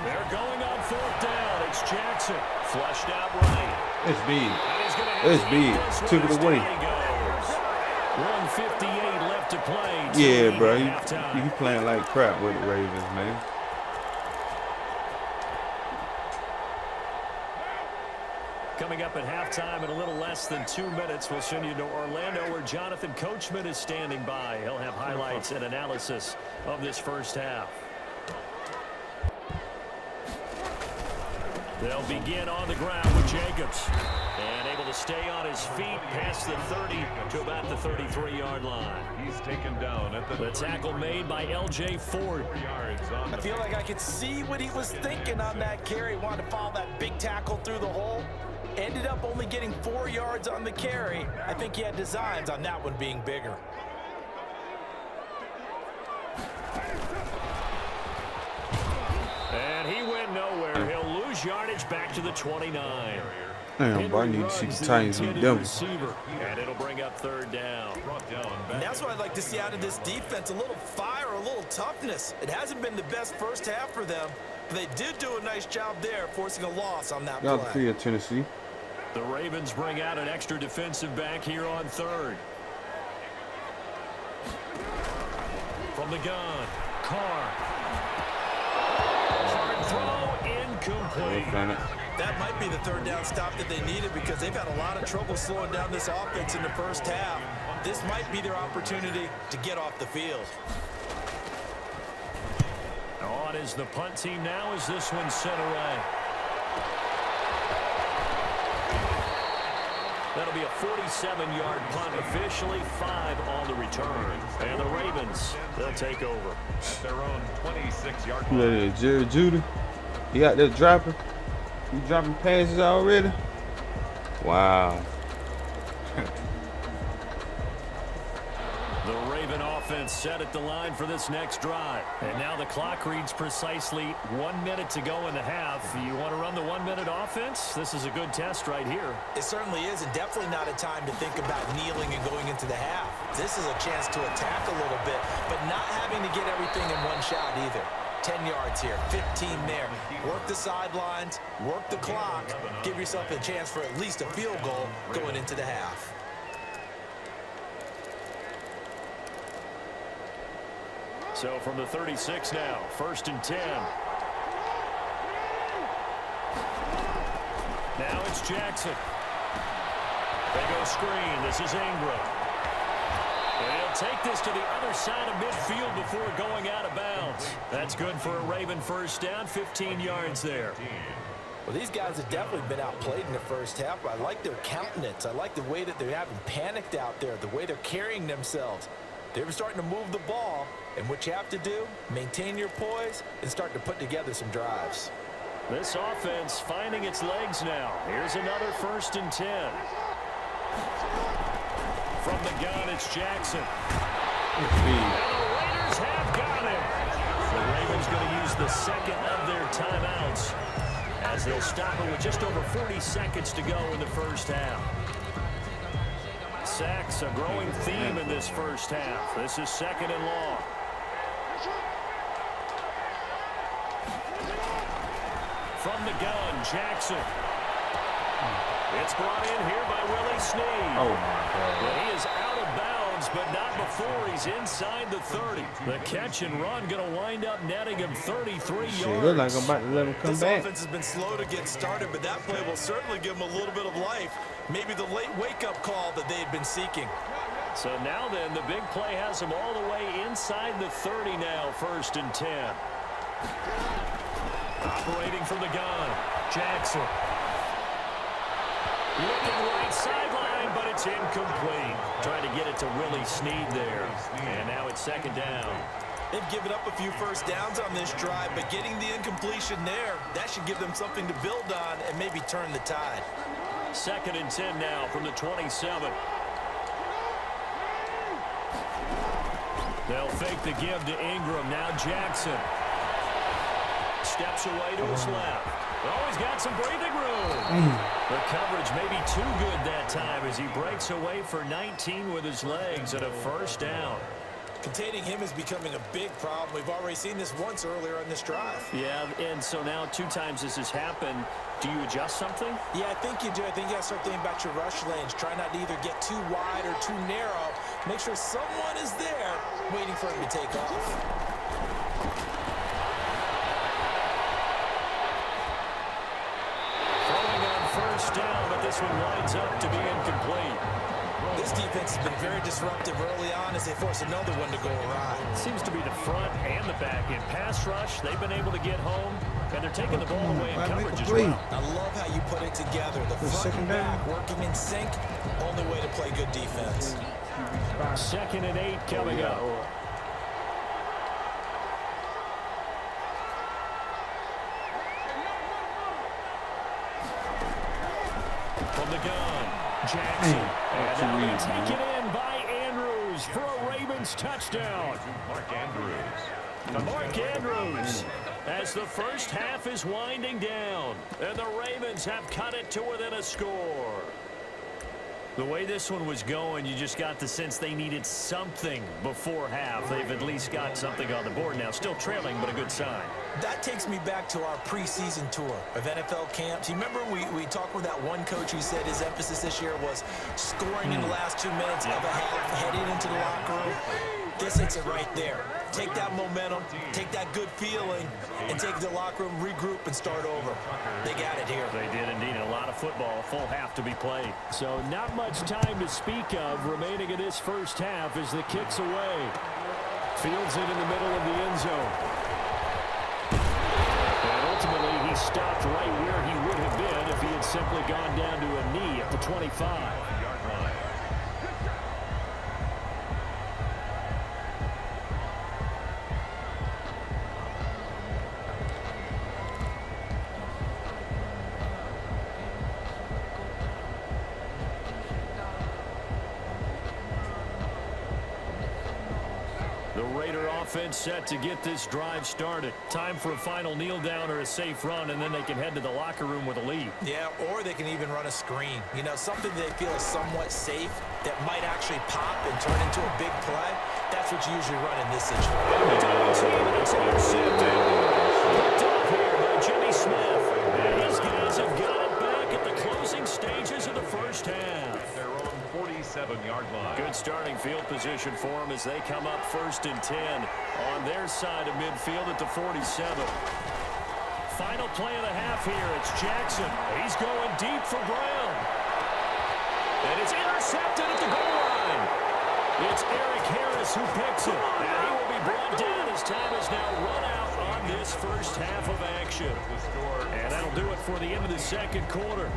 They're going on 4th down. It's Jackson. Flushed out right. It's big. It's big. Took it away. 1:58 left to play. Yeah, bro. You playing like crap with the Ravens, man. Coming up at halftime in a little less than 2 minutes, we'll send you to Orlando where Jonathan Coachman is standing by. He'll have highlights and analysis of this first half. They'll begin on the ground with Jacobs. And able to stay on his feet past the 30 to about the 33-yard line. He's taken down at the tackle made by L.J. Ford. I feel like I could see what he was thinking on that carry. Wanted to follow that big tackle through the hole. Ended up only getting 4 yards on the carry. I think he had designs on that one being bigger. And he went nowhere. He'll lose yardage back to the 29. Damn, bro, I need to see the Titans beat them. And it'll bring up 3rd down. And that's what I'd like to see out of this defense. A little fire, a little toughness. It hasn't been the best first half for them, but they did do a nice job there, forcing a loss on that play. Y'all see Tennessee. The Ravens bring out an extra defensive back here on 3rd. From the gun, Carr. Hard throw, incomplete. That might be the 3rd down stop that they needed because they've had a lot of trouble slowing down this offense in the first half. This might be their opportunity to get off the field. On is the punt team now as this one's sent away. That'll be a 47-yard punt, officially 5 on the return. And the Ravens, they'll take over. At their own 26-yard line. Look at Jerry Judy. He out there dropping. He dropping passes already. Wow. The Raven offense set at the line for this next drive. And now the clock reads precisely 1 minute to go in the half. You want to run the 1-minute offense? This is a good test right here. It certainly is, and definitely not a time to think about kneeling and going into the half. This is a chance to attack a little bit, but not having to get everything in one shot either. 10 yards here, 15 there. Work the sidelines, work the clock, give yourself a chance for at least a field goal going into the half. So from the 36 now, 1st and 10. Now it's Jackson. They go screen. This is Ingram. They'll They'll take this to the other side of midfield before going out of bounds. That's good for a Raven first down, 15 yards there. Well, these guys have definitely been outplayed in the first half, but I like their countenance. I like the way that they're having panicked out there, the way they're carrying themselves. They're starting to move the ball, and what you have to do, maintain your poise and start to put together some drives. This offense finding its legs now. Here's another 1st and 10. From the gun, it's Jackson. And the Raiders have got him. The Ravens going to use the second of their timeouts as they'll stop it with just over 40 seconds to go in the first half. Sacks, a growing theme in this first half. This is 2nd and long. From the gun, Jackson. It's brought in here by Willie Snead. Oh, my God. Well, he is out of bounds, but not before he's inside the 30. The catch and run going to wind up netting him 33 yards. Shit, look like I'm about to let him come back. This offense has been slow to get started, but that play will certainly give them a little bit of life. Maybe the late wake-up call that they had been seeking. So now then, the big play has him all the way inside the 30 now, 1st and 10. Operating from the gun, Jackson. Looking right sideline, but it's incomplete. Trying to get it to Willie Snead there. And now it's 2nd down. They've given up a few first downs on this drive, but getting the incompletion there, that should give them something to build on and maybe turn the tide. 2nd and 10 now from the 27. They'll fake the give to Ingram. Now Jackson. Steps away to his left. Oh, he's got some breathing room. The coverage may be too good that time as he breaks away for 19 with his legs and a 1st down. Containing him is becoming a big problem. We've already seen this once earlier on this drive. Yeah, and so now 2 times this has happened. Do you adjust something? Yeah, I think you do. I think you got to start thinking about your rush lanes. Try not to either get too wide or too narrow. Make sure someone is there waiting for him to take off. First down, but this one winds up to be incomplete. This defense has been very disruptive early on as they force another one to go awry. Seems to be the front and the back. In pass rush, they've been able to get home, and they're taking the ball away in coverage as well. I love how you put it together. The front and back working in sync, only way to play good defense. 2nd and 8 coming up. From the gun, Jackson. And now they take it in by Andrews for a Ravens touchdown. Mark Andrews, as the first half is winding down, and the Ravens have cut it to within a score. The way this one was going, you just got the sense they needed something before half. They've at least got something on the board now. Still trailing, but a good sign. That takes me back to our preseason tour of NFL camps. You remember we talked with that one coach who said his emphasis this year was scoring in the last 2 minutes of a half, heading into the locker room. This hits it right there. Take that momentum, take that good feeling, and take the locker room, regroup, and start over. They got it here. They did indeed. A lot of football, a full half to be played. So not much time to speak of remaining in this first half as the kick's away. Fields it in the middle of the end zone. And ultimately, he stopped right where he would have been if he had simply gone down to a knee at the 25-yard line. Offense set to get this drive started. Time for a final kneel down or a safe run, and then they can head to the locker room with a lead. Yeah, or they can even run a screen. You know, something they feel is somewhat safe that might actually pop and turn into a big play. That's what you usually run in this situation. It's intercepted. Picked up here by Jimmy Smith. And his guys have got it back at the closing stages of the first half. 47-yard line. Good starting field position for them as they come up 1st and 10 on their side of midfield at the 47. Final play of the half here. It's Jackson. He's going deep for Brown. And it's intercepted at the goal line. It's Eric Harris who picks it. And he will be brought down as time is now run out on this first half of action. And that'll do it for the end of the second quarter.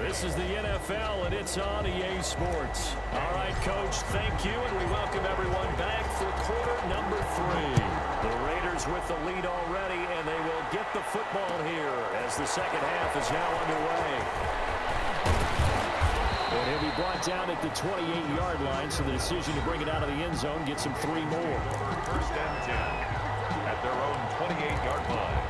This is the NFL, and it's on EA Sports. All right, Coach, thank you, and we welcome everyone back for quarter number 3. The Raiders with the lead already, and they will get the football here as the second half is now underway. And he'll be brought down at the 28-yard line, so the decision to bring it out of the end zone gets him 3 more. First and 10 at their own 28-yard line.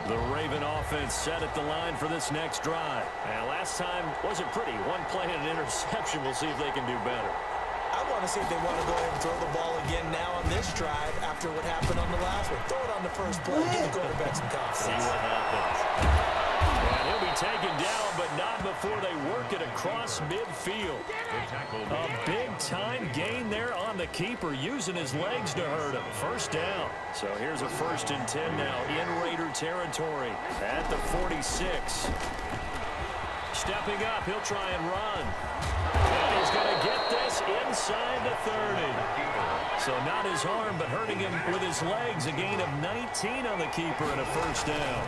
The Raven offense set at the line for this next drive. And last time wasn't pretty. One play and an interception. We'll see if they can do better. I want to see if they want to go ahead and throw the ball again now on this drive after what happened on the last one. Throw it on the first play. Give the quarterback some confidence. See what happens. And he'll be taken down, but not before they work it across midfield. A big-time gain there on the keeper, using his legs to hurt him. First down. So here's a 1st and 10 now in Raider territory at the 46. Stepping up, he'll try and run. And he's going to get this inside the 30. So not his arm, but hurting him with his legs. A gain of 19 on the keeper and a first down.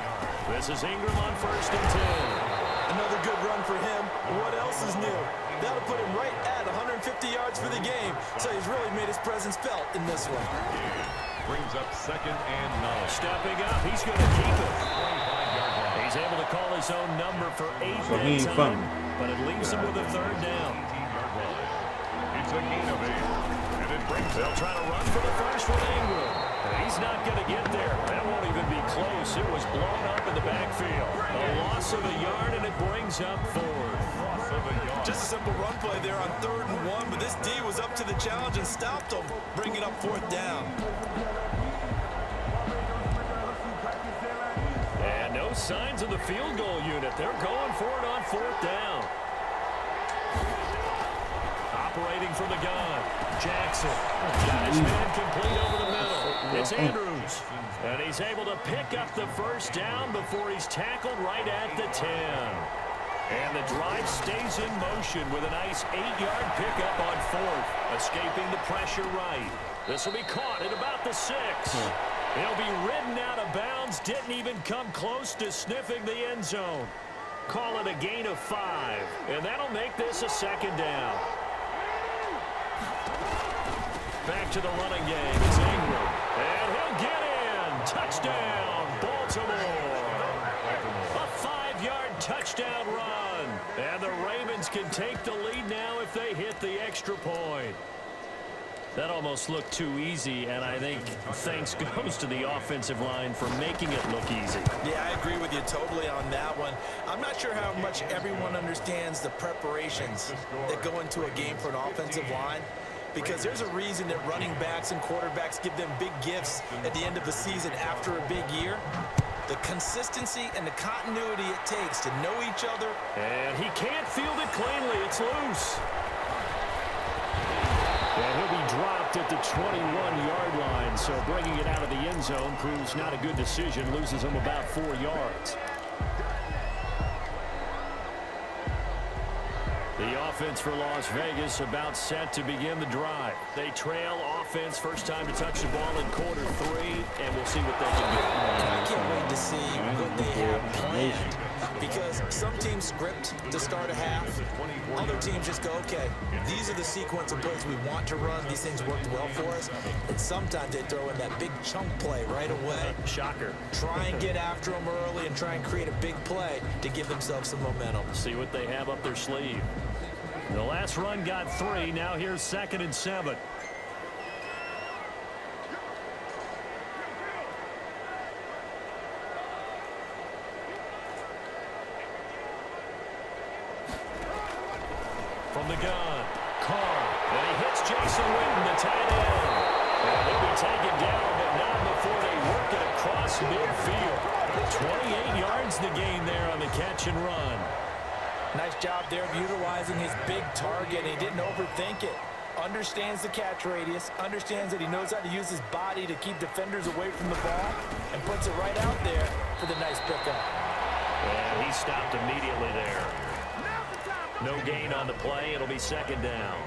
This is Ingram on 1st and 10. Another good run for him. What else is new? That'll put him right at 150 yards for the game. So he's really made his presence felt in this one. Brings up 2nd and 9. Stepping up, he's going to keep it. He's able to call his own number for 8 that time, but it leaves him with a 3rd down. It's a gain of 8, and it brings They'll try to run for the first with Ingram. He's not going to get there. That won't even be close. It was blown up in the backfield. A loss of a yard, and it brings up 4th. Just a simple run play there on 3rd and 1, but this D was up to the challenge and stopped him, bringing up 4th down. And no signs of the field goal unit. They're going for it on 4th down. Operating from the gun. Jackson got his man complete over the middle. It's Andrews. And he's able to pick up the first down before he's tackled right at the 10. And the drive stays in motion with a nice 8-yard pickup on 4th. Escaping the pressure right. This will be caught at about the 6. He'll be ridden out of bounds. Didn't even come close to sniffing the end zone. Call it a gain of 5. And that'll make this a 2nd down. Back to the running game. It's Ingram. And he'll get in. Touchdown, Baltimore. A 5-yard touchdown run. And the Ravens can take the lead now if they hit the extra point. That almost looked too easy, and I think thanks goes to the offensive line for making it look easy. Yeah, I agree with you totally on that one. I'm not sure how much everyone understands the preparations that go into a game for an offensive line, because there's a reason that running backs and quarterbacks give them big gifts at the end of the season after a big year. The consistency and the continuity it takes to know each other. And he can't field it cleanly. It's loose. And he'll be dropped at the 21-yard line, so bringing it out of the end zone proves not a good decision, loses him about 4 yards. The offense for Las Vegas about set to begin the drive. They trail offense, first time to touch the ball in quarter 3, and we'll see what they can do. I can't wait to see what they have planned, because some teams script to start a half. Other teams just go, okay, these are the sequence of plays we want to run. These things worked well for us. And sometimes they throw in that big chunk play right away. Shocker. Try and get after them early and try and create a big play to give themselves some momentum. See what they have up their sleeve. The last run got 3. Now here's 2nd and 7. From the gun, Carr, and he hits Jason Witten, the tight end. And he'll be taken down, but not before they work it across midfield. 28 yards the gain there on the catch and run. Nice job there of utilizing his big target. He didn't overthink it. Understands the catch radius, understands that he knows how to use his body to keep defenders away from the ball, and puts it right out there for the nice pickup. And he stopped immediately there. No gain on the play. It'll be second down.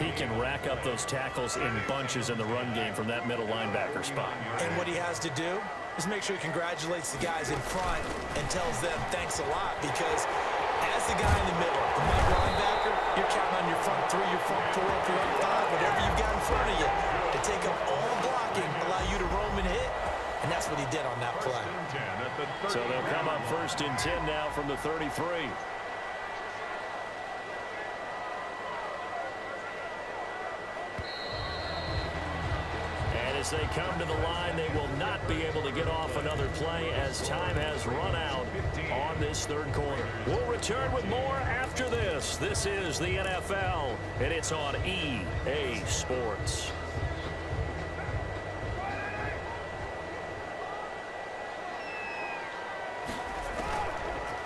He can rack up those tackles in bunches in the run game from that middle linebacker spot. And what he has to do is make sure he congratulates the guys in front and tells them thanks a lot, because as the guy in the middle, the middle linebacker, you're counting on your front three, your front four, your front five, whatever you've got in front of you to take up all the blocking, allow you to roam and hit. And that's what he did on that play. So they'll come up 1st and 10 now from the 33. As they come to the line, they will not be able to get off another play as time has run out on this third quarter. We'll return with more after this. This is the NFL, and it's on EA Sports.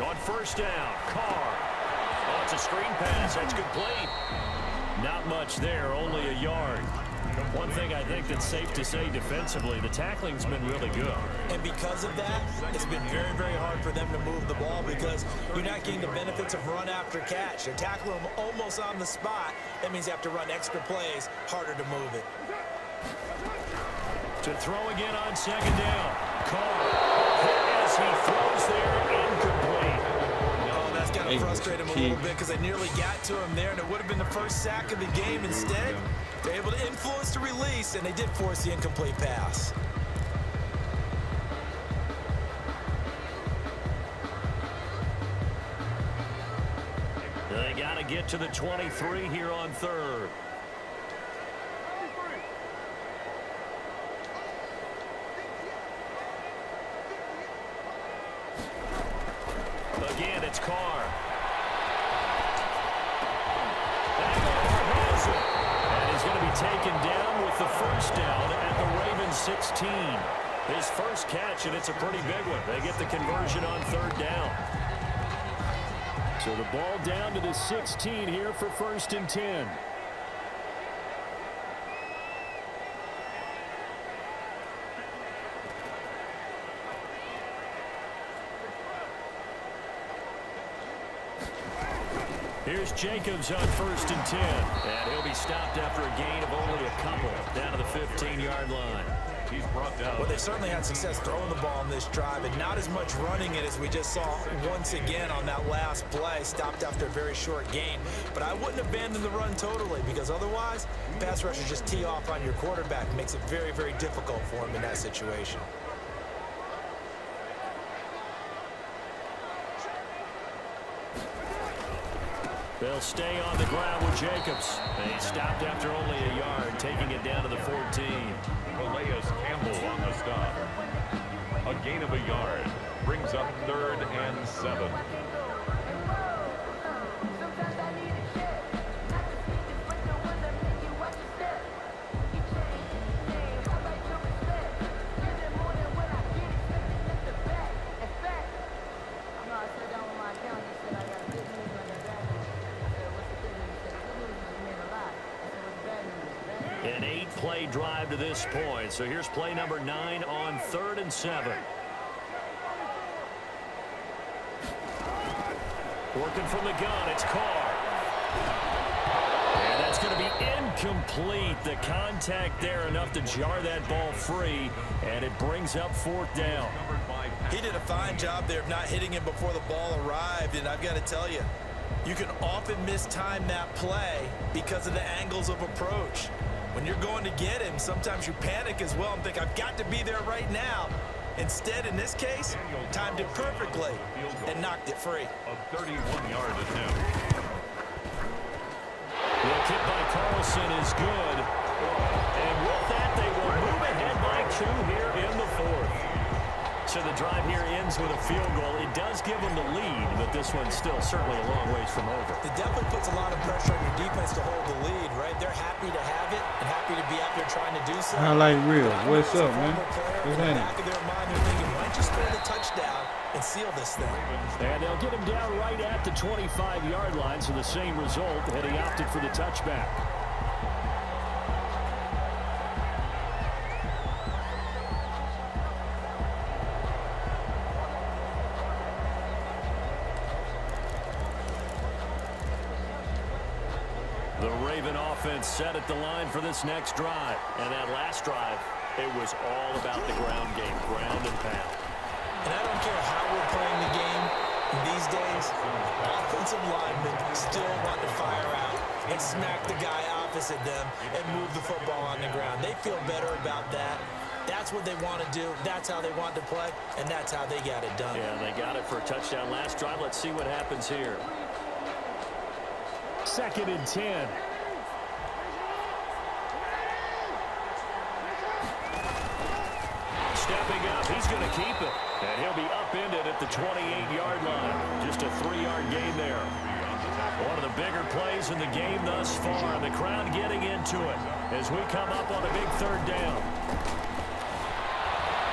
On 1st down, Carr. Oh, it's a screen pass. That's complete. Not much there, only a yard. One thing I think that's safe to say defensively, the tackling's been really good. And because of that, it's been very, very hard for them to move the ball, because you're not getting the benefits of run after catch. They tackle them almost on the spot. That means you have to run extra plays, harder to move it. To throw again on 2nd down. Carr, as he throws there, incomplete. Oh, that's got to frustrate him a little bit, because they nearly got to him there, and it would have been the first sack of the game. Instead, they're able to influence the release, and they did force the incomplete pass. They got to get to the 23 here on 3rd. Again, it's Carr. And he's going to be taken down with the 1st down at the Ravens 16. His first catch, and it's a pretty big one. They get the conversion on 3rd down. So the ball down to the 16 here for 1st and 10. Here's Jacobs on 1st and 10. And he'll be stopped after a gain of only a couple down to the 15-yard line. He's brought down. Well, they certainly had success throwing the ball in this drive, and not as much running it as we just saw once again on that last play. Stopped after a very short gain. But I wouldn't abandon the run totally, because otherwise, pass rushers just tee off on your quarterback. It makes it very, very difficult for him in that situation. They'll stay on the ground with Jacobs. They stopped after only a yard, taking it down to the 14. Calais Campbell on the stop. A gain of a yard brings up 3rd and 7. An 8-play drive to this point. So here's play number 9 on 3rd and 7. Working from the gun, it's Carr. And that's going to be incomplete. The contact there enough to jar that ball free, and it brings up 4th down. He did a fine job there of not hitting him before the ball arrived, and I've got to tell you, you can often mistime that play because of the angles of approach. When you're going to get him, sometimes you panic as well and think, I've got to be there right now. Instead, in this case, timed it perfectly and knocked it free. A 31-yard attempt. The kick by Carlson is good. And with that, they will move ahead by 2 here in the 4th. So the drive here ends with a field goal. It does give them the lead, but this one's still certainly a long ways from over. It definitely puts a lot of pressure on your defense to hold the lead, right? They're happy to have it and happy to be out there trying to do so. Highlight reel. What's up, man? In the back of their mind, they're thinking, why don't you score the touchdown and seal this thing? And they'll get him down right at the 25-yard line, so the same result, and he opted for the touchback. offense set at the line for this next drive. And that last drive, it was all about the ground game, ground and pound. And I don't care how we're playing the game these days, offensive linemen still want to fire out and smack the guy opposite them and move the football on the ground. They feel better about that. That's what they want to do. That's how they want to play, and that's how they got it done. Yeah, they got it for a touchdown last drive. Let's see what happens here. 2nd and 10. Stepping up, he's going to keep it. And he'll be upended at the 28-yard line. Just a 3-yard gain there. One of the bigger plays in the game thus far. And the crowd getting into it as we come up on a big 3rd down.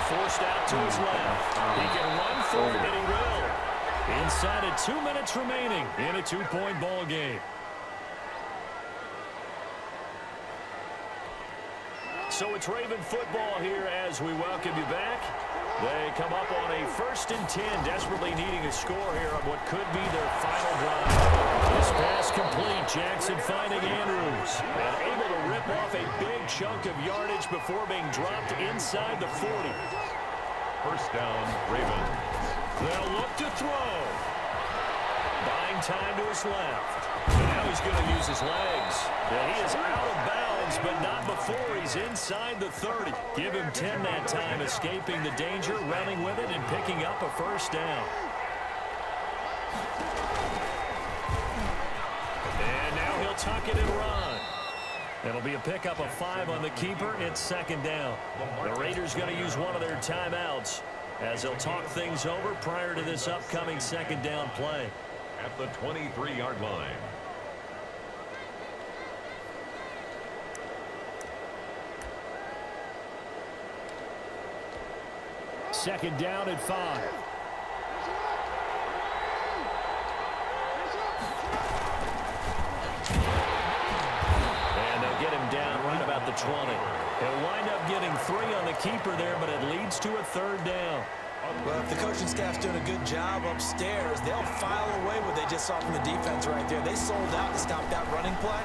Forced out to his left. He can run for it, and he will. Inside of 2 minutes remaining in a 2-point ball game. So it's Raven football here as we welcome you back. They come up on a 1st and 10, desperately needing a score here on what could be their final drive. This pass complete. Jackson finding Andrews and able to rip off a big chunk of yardage before being dropped inside the 40. 1st down, Ravens. They'll look to throw. Buying time to his left. And now he's going to use his legs. And he is out of bounds, but not before he's inside the 30. Give him 10 that time, escaping the danger, running with it, and picking up a 1st down. And now he'll tuck it and run. It'll be a pickup of 5 on the keeper. It's 2nd down. The Raiders going to use one of their timeouts as they'll talk things over prior to this upcoming 2nd down play. At the 23-yard line. 2nd down at 5. And they'll get him down right about the 20. He'll wind up getting 3 on the keeper there, but it leads to a 3rd down. Well, if the coaching staff's doing a good job upstairs, they'll file away what they just saw from the defense right there. They sold out to stop that running play.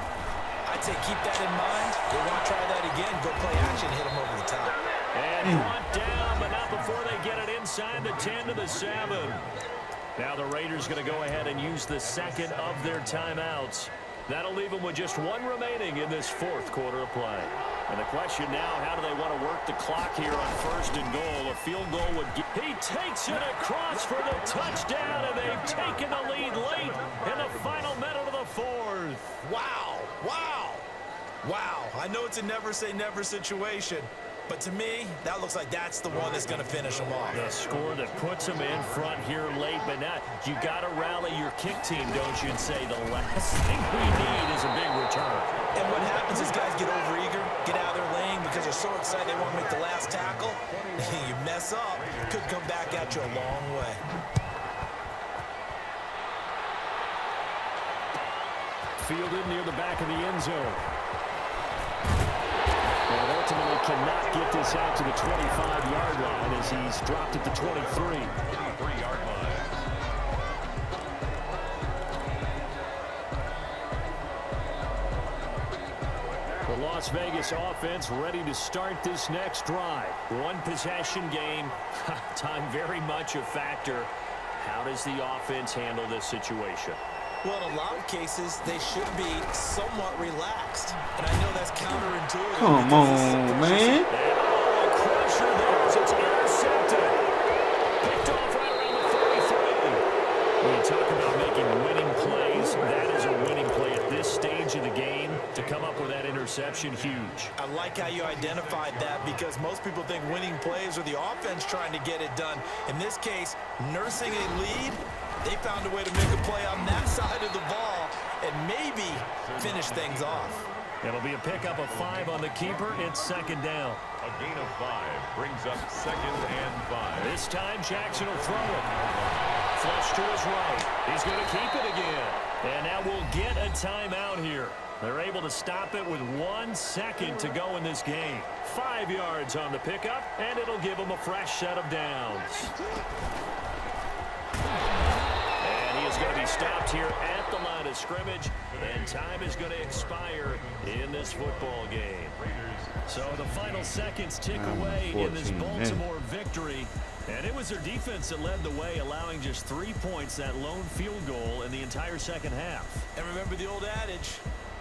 I'd say keep that in mind. They want to try that again. Go play action, hit them over the top. And brought down, but not before they get it inside the 10 to the 7. Now the Raiders going to go ahead and use the 2nd of their timeouts. That'll leave them with just 1 remaining in this 4th quarter of play. And the question now, how do they want to work the clock here on 1st and goal? A field goal would get... He takes it across for the touchdown, and they've taken the lead late in the final minute of the 4th. Wow, wow, wow. I know it's a never say never situation, but to me, that looks like that's the one that's going to finish them off. The score that puts them in front here late, but now you got to rally your kick team, don't you, and say the last thing we need is a big return. And what happens is guys get overeager, get out of their lane because they're so excited they want to make the last tackle. You mess up, could come back at you a long way. Fielded near the back of the end zone. And ultimately cannot get this out to the 25-yard line as he's dropped at the 23. 23-yard line. The Las Vegas offense ready to start this next drive. 1 possession game. Time very much a factor. How does the offense handle this situation? Well, in a lot of cases, they should be somewhat relaxed. And I know that's counterintuitive. Come on, man. And crusher there as it's intercepted. Picked off right around the 33. When you talk about making winning plays, that is a winning play at this stage of the game. To come up with that interception, huge. I like how you identified that because most people think winning plays are the offense trying to get it done. In this case, nursing a lead, they found a way to make a play on that side of the ball and maybe finish things off. It'll be a pickup of 5 on the keeper. It's 2nd down. A gain of 5 brings up 2nd and 5. This time Jackson will throw it. Flush to his right. He's going to keep it again. And now we'll get a timeout here. They're able to stop it with 1 second to go in this game. 5 yards on the pickup, and it'll give them a fresh set of downs. And he is going to be stopped here at the line of scrimmage, and time is going to expire in this football game. So the final seconds tick away in this Baltimore victory. And it was their defense that led the way, allowing just 3 points, that lone field goal in the entire second half. And remember the old adage,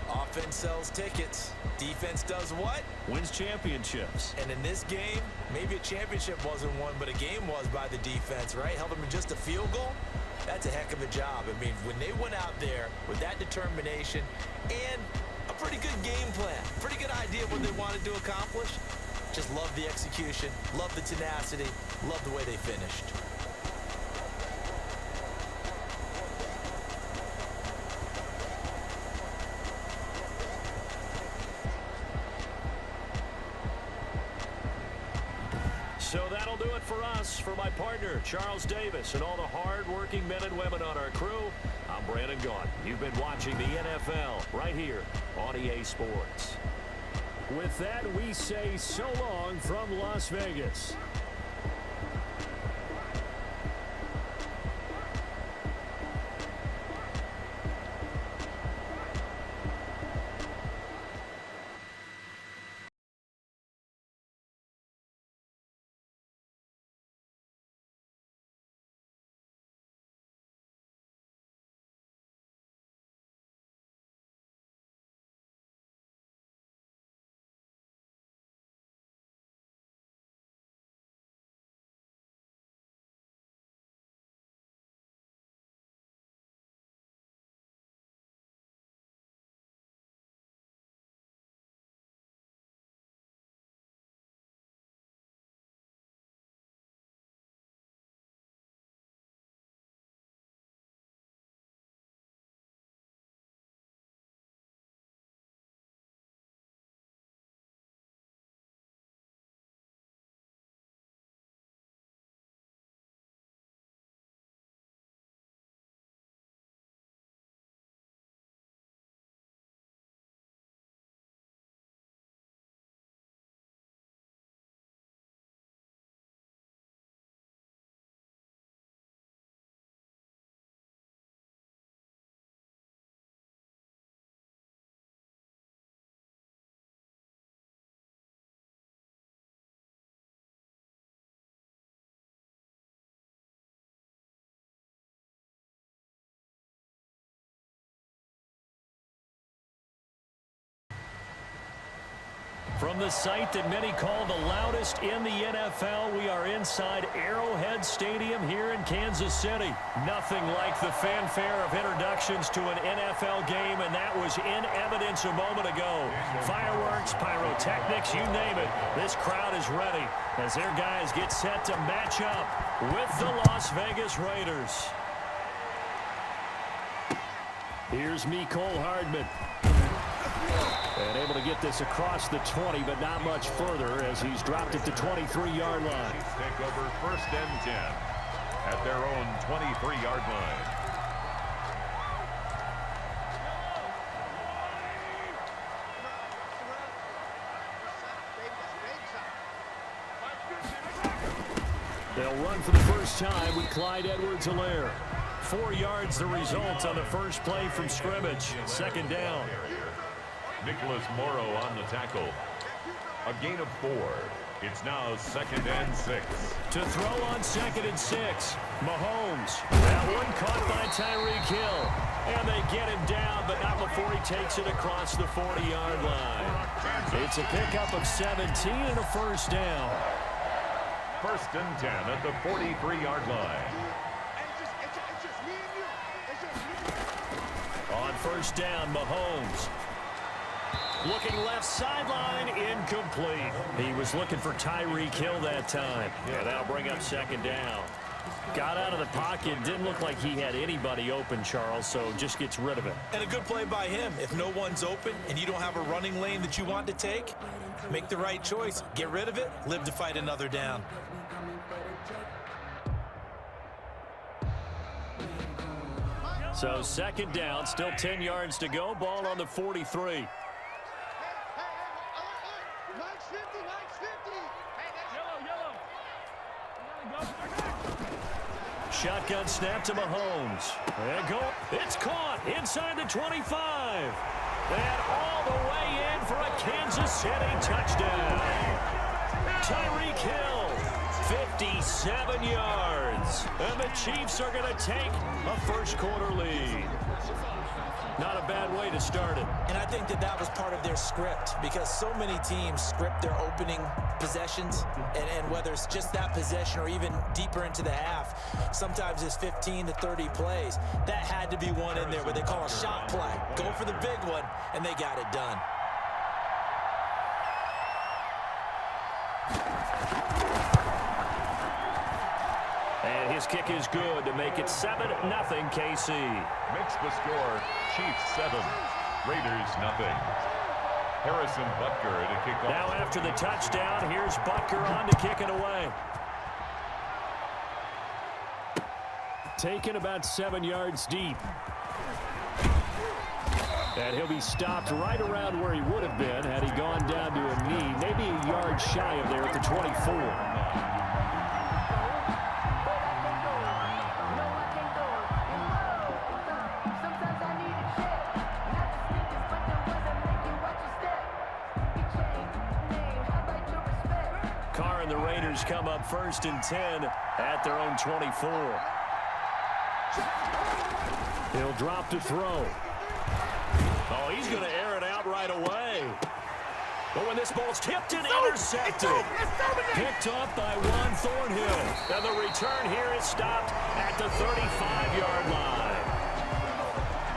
offense sells tickets. Defense does what? Wins championships. And in this game, maybe a championship wasn't won, but a game was by the defense, right? Held them to just a field goal. That's a heck of a job. I mean, when they went out there with that determination and a pretty good game plan, pretty good idea of what they wanted to accomplish, just love the execution, love the tenacity, love the way they finished. So that'll do it for us. For my partner, Charles Davis, and all the hard-working men and women on our crew, I'm Brandon Gaughan. You've been watching the NFL right here on EA Sports. With that, we say so long from Las Vegas. From the site that many call the loudest in the NFL, we are inside Arrowhead Stadium here in Kansas City. Nothing like the fanfare of introductions to an NFL game, and that was in evidence a moment ago. Fireworks, pyrotechnics, you name it. This crowd is ready as their guys get set to match up with the Las Vegas Raiders. Here's Mecole Hardman. And able to get this across the 20, but not much further as he's dropped it to 23-yard line. Take over 1st and 10 at their own 23-yard line. They'll run for the first time with Clyde Edwards-Helaire. 4 yards the result on the first play from scrimmage. 2nd down. Nicholas Morrow on the tackle. A gain of 4. It's now 2nd and 6. To throw on 2nd and 6. Mahomes. That one caught by Tyreek Hill. And they get him down, but not before he takes it across the 40-yard line. It's a pickup of 17 and a first down. 1st and 10 at the 43-yard line. On 1st down, Mahomes. Looking left sideline, incomplete. He was looking for Tyreek Hill that time. Yeah, that'll bring up 2nd down. Got out of the pocket. Didn't look like he had anybody open, Charles, so just gets rid of it. And a good play by him. If no one's open and you don't have a running lane that you want to take, make the right choice. Get rid of it. Live to fight another down. So 2nd down, still 10 yards to go. Ball on the 43. Shotgun snap to Mahomes. And go. It's caught inside the 25. And all the way in for a Kansas City touchdown. Tyreek Hill, 57 yards. And the Chiefs are going to take a first-quarter lead. Not a bad way to start it. And I think that was part of their script, because so many teams script their opening possessions, and whether it's just that possession or even deeper into the half, sometimes it's 15 to 30 plays. That had to be one in there where they call a shot play. Go for the big one, and they got it done. And his kick is good to make it 7-0 KC. Makes the score Chiefs 7, Raiders 0. Harrison Butker to kick off. Now after the touchdown, here's Butker on to kick it away. Taken about 7 yards deep. And he'll be stopped right around where he would have been had he gone down to a knee, maybe a yard shy of there at the 24. The Raiders come up 1st and 10 at their own 24. He'll drop to throw. Oh, he's going to air it out right away. But when this ball's tipped and intercepted, picked up by Juan Thornhill. And the return here is stopped at the 35-yard line.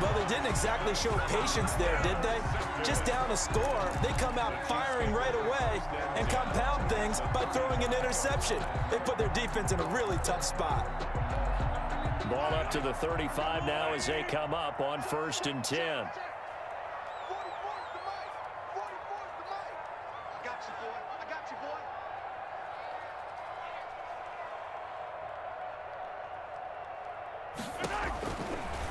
Well, they didn't exactly show patience there, did they? Just down a score, they come out firing right away and compound things by throwing an interception. They put their defense in a really tough spot. Ball up to the 35 now as they come up on 1st and 10.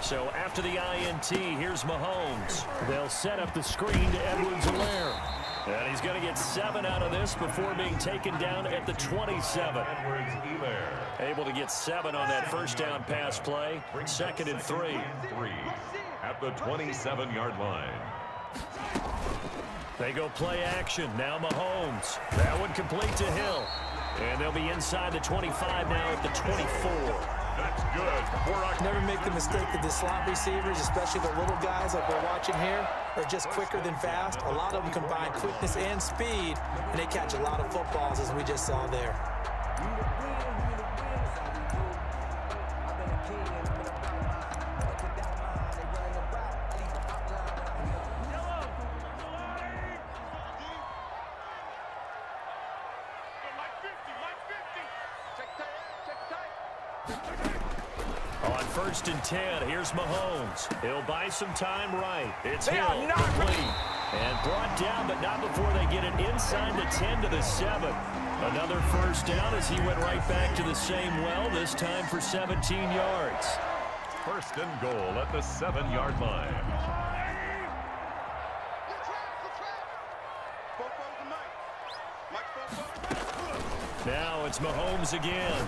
So after the INT, here's Mahomes. They'll set up the screen to Edwards-Helaire. And he's going to get 7 out of this before being taken down at the 27. Edwards-Helaire. Able to get 7 on that first down pass play. 2nd and 3. At the 27-yard line. They go play action. Now Mahomes. That one complete to Hill. And they'll be inside the 25 now at the 24. That's good. Never make the mistake that the slot receivers, especially the little guys like we're watching here, are just quicker than fast. A lot of them combine quickness and speed, and they catch a lot of footballs, as we just saw there. On 1st and 10, here's Mahomes. He'll buy some time right. It's Hill complete. And brought down, but not before they get it inside the 10 to the 7. Another first down as he went right back to the same well, this time for 17 yards. 1st and goal at the 7-yard line. Now it's Mahomes again.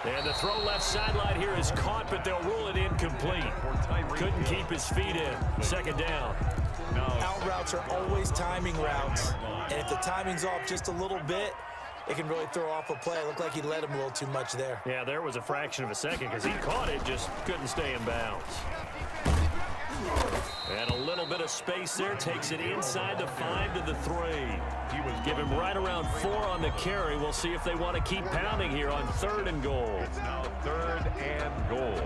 And the throw left sideline here is caught, but they'll rule it incomplete. Couldn't keep his feet in. 2nd down. Out routes are always timing routes. And if the timing's off just a little bit, it can really throw off a play. It looked like he led him a little too much there. Yeah, there was a fraction of a second because he caught it, just couldn't stay in bounds. And a little bit of space there, takes it inside the 5 to the 3. Give him right around 4 on the carry. We'll see if they want to keep pounding here on 3rd and goal. It's now 3rd and goal.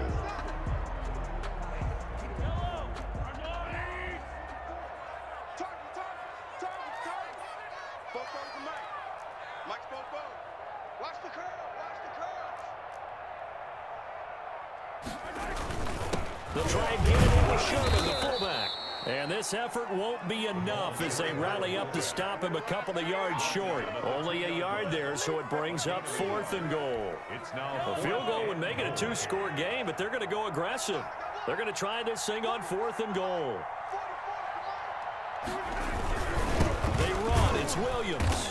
They'll try and get it into Sherman, the fullback. And this effort won't be enough as they rally up to stop him a couple of yards short. Only a yard there, so it brings up 4th and goal. It's now a field goal would make it a 2-score game, but they're going to go aggressive. They're going to try this thing on 4th and goal. They run. It's Williams.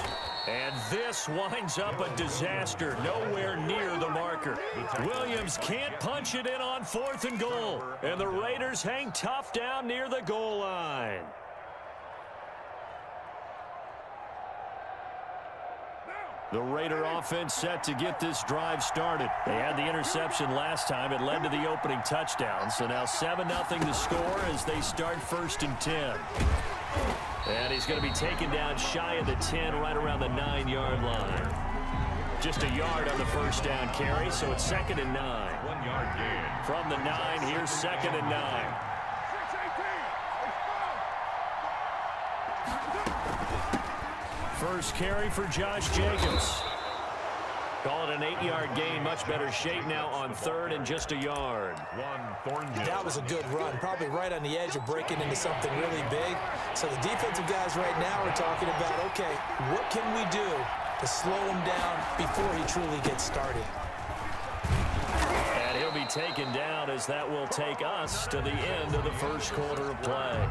And this winds up a disaster, nowhere near the marker. Williams can't punch it in on 4th and goal. And the Raiders hang tough down near the goal line. The Raider offense set to get this drive started. They had the interception last time. It led to the opening touchdown. So now 7-0 the score as they start 1st and 10. And he's going to be taken down shy of the 10, right around the 9-yard line. Just a yard on the first down carry, so it's 2nd and 9. 1 yard gain. From the 9, here's 2nd and 9. First carry for Josh Jacobs. Call it an 8-yard gain. Much better shape now on 3rd and just a yard. That was a good run. Probably right on the edge of breaking into something really big. So the defensive guys right now are talking about, okay, what can we do to slow him down before he truly gets started? And he'll be taken down as that will take us to the end of the first quarter of play.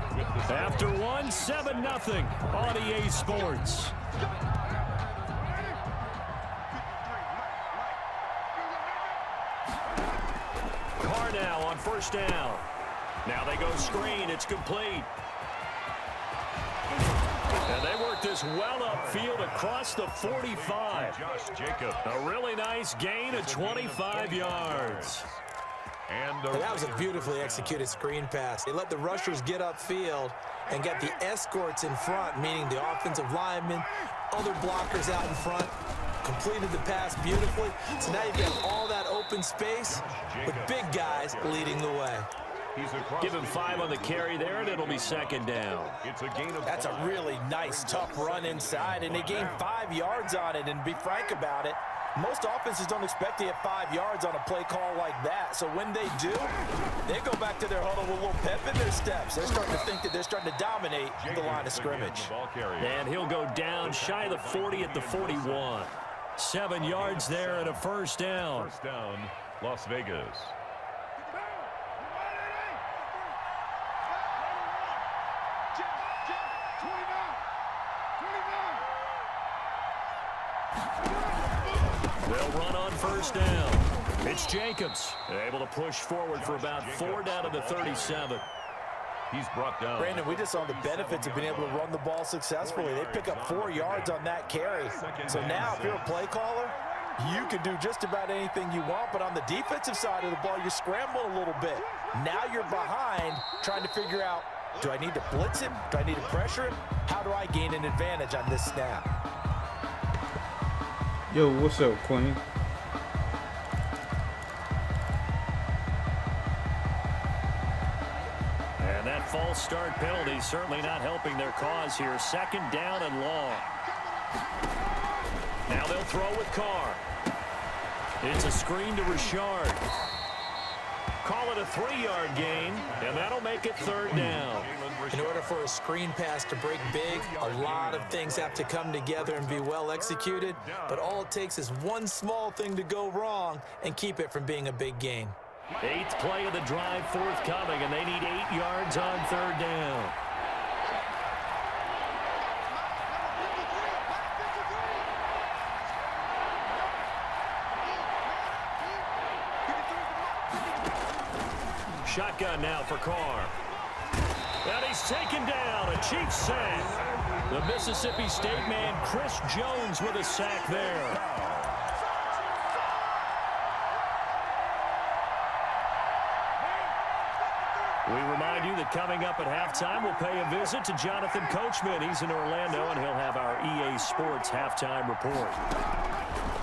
After 7-0 on EA Sports. Carr now on first down. Now they go screen. It's complete. And they work this well upfield across the 45. Josh Jacobs. A really nice gain of 25 yards. And that was a beautifully executed screen pass. They let the rushers get upfield and get the escorts in front, meaning the offensive linemen, other blockers out in front. Completed the pass beautifully. So now you've got all that open space with big guys leading the way. Give him 5 on the carry there, and it'll be 2nd down. It's a gain of That's a really nice, tough run inside, and they gained 5 yards on it. And be frank about it, most offenses don't expect to get 5 yards on a play call like that. So when they do, they go back to their huddle with a little pep in their steps. They're starting to think that they're starting to dominate the line of scrimmage. And he'll go down shy of the 40 at the 41. 7 yards there and a first down. First down, Las Vegas. They'll run on first down. It's Jacobs, able to push forward for about 4 down to the 37. He's brought down. Brandon, we just saw the benefits of being able to run the ball successfully. They pick up 4 yards on that carry. So now if you're a play caller, you can do just about anything you want. But on the defensive side of the ball, you scramble a little bit. Now you're behind trying to figure out, do I need to blitz him? Do I need to pressure him? How do I gain an advantage on this snap? Yo, what's up, Queen? And that false start penalty certainly not helping their cause here. 2nd down and long. Now they'll throw with Carr. It's a screen to Richard. Call it a 3-yard gain, and that'll make it 3rd down. In order for a screen pass to break big, a lot of things have to come together and be well executed. But all it takes is one small thing to go wrong and keep it from being a big gain. 8th play of the drive forthcoming, and they need 8 yards on 3rd down. Shotgun now for Carr. And he's taken down. A Chiefs sack. The Mississippi State man, Chris Jones, with a sack there. We remind you that coming up at halftime, we'll pay a visit to Jonathan Coachman. He's in Orlando, and he'll have our EA Sports halftime report.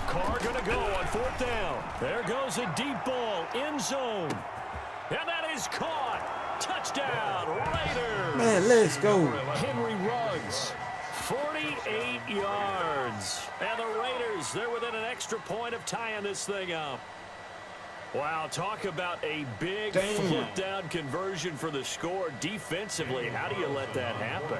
Carr going to go on 4th down. There goes a deep ball, end zone. And that is caught. Touchdown, Raiders. Man, let's go. Henry Ruggs, 48 yards. And the Raiders, they're within an extra point of tying this thing up. Wow, talk about a big flip-down conversion for the score. Defensively, how do you let that happen?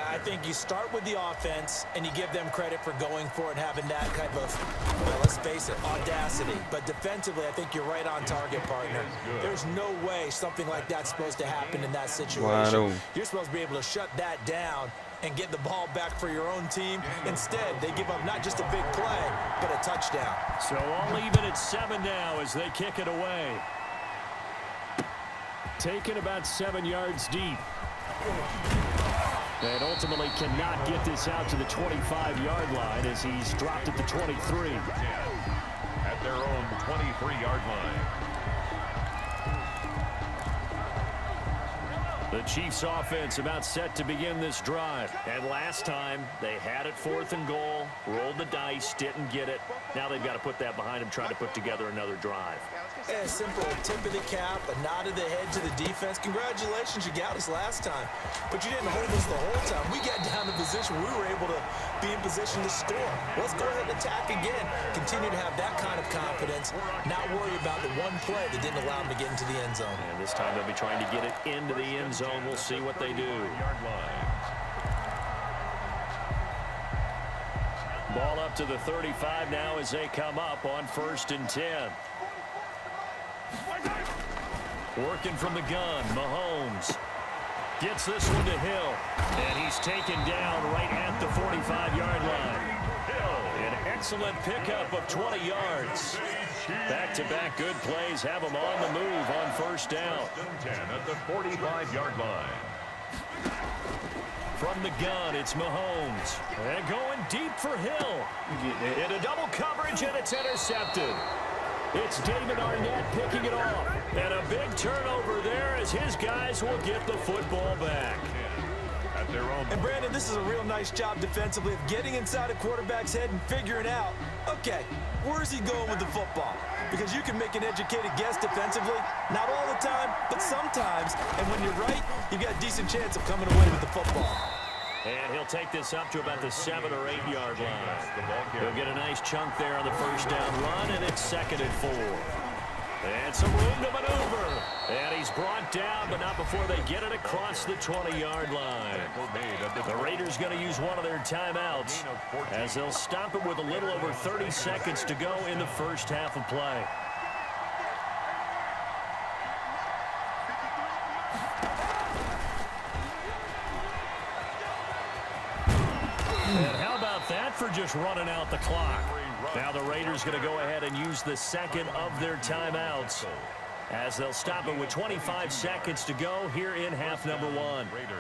I think you start with the offense, and you give them credit for going for it and having that type of, well, let's face it, audacity. But defensively, I think you're right on target, partner. There's no way something like that's supposed to happen in that situation. Wow. You're supposed to be able to shut that down and get the ball back for your own team. Instead, they give up not just a big play, but a touchdown. So all even at 7 now as they kick it away. Taken about 7 yards deep. And ultimately cannot get this out to the 25-yard line as he's dropped at the 23. At their own 23-yard line. The Chiefs offense about set to begin this drive. And last time they had it 4th and goal, rolled the dice, didn't get it. Now they've got to put that behind them, trying to put together another drive. Yeah, simple tip of the cap, a nod of the head to the defense. Congratulations, you got us last time. But you didn't hold us the whole time. We got down to position. We were able to be in position to score. Let's go ahead and attack again. Continue to have that kind of confidence, not worry about the one play that didn't allow them to get into the end zone. And this time they'll be trying to get it into the end zone. We'll see what they do. Ball up to the 35 now as they come up on 1st and 10. Working from the gun, Mahomes gets this one to Hill. And he's taken down right at the 45-yard line. An excellent pickup of 20 yards. Back-to-back good plays have him on the move on 1st down. 10 at the 45-yard line. From the gun, it's Mahomes. And going deep for Hill. Into double coverage, and it's intercepted. It's David Arnett picking it off. And a big turnover there as his guys will get the football back. At their own. And Brandon, this is a real nice job defensively of getting inside a quarterback's head and figuring out, okay, where's he going with the football? Because you can make an educated guess defensively, not all the time, but sometimes. And when you're right, you've got a decent chance of coming away with the football. And he'll take this up to about the 7 or 8 yard line. He'll get a nice chunk there on the 1st down run, and it's 2nd and 4. And some room to maneuver. And he's brought down, but not before they get it across the 20-yard line. The Raiders going to use one of their timeouts as they'll stop it with a little over 30 seconds to go in the 1st half of play. And how about that for just running out the clock? Now the Raiders going to go ahead and use the 2nd of their timeouts as they'll stop it with 25 seconds to go here in half number 1. Raiders.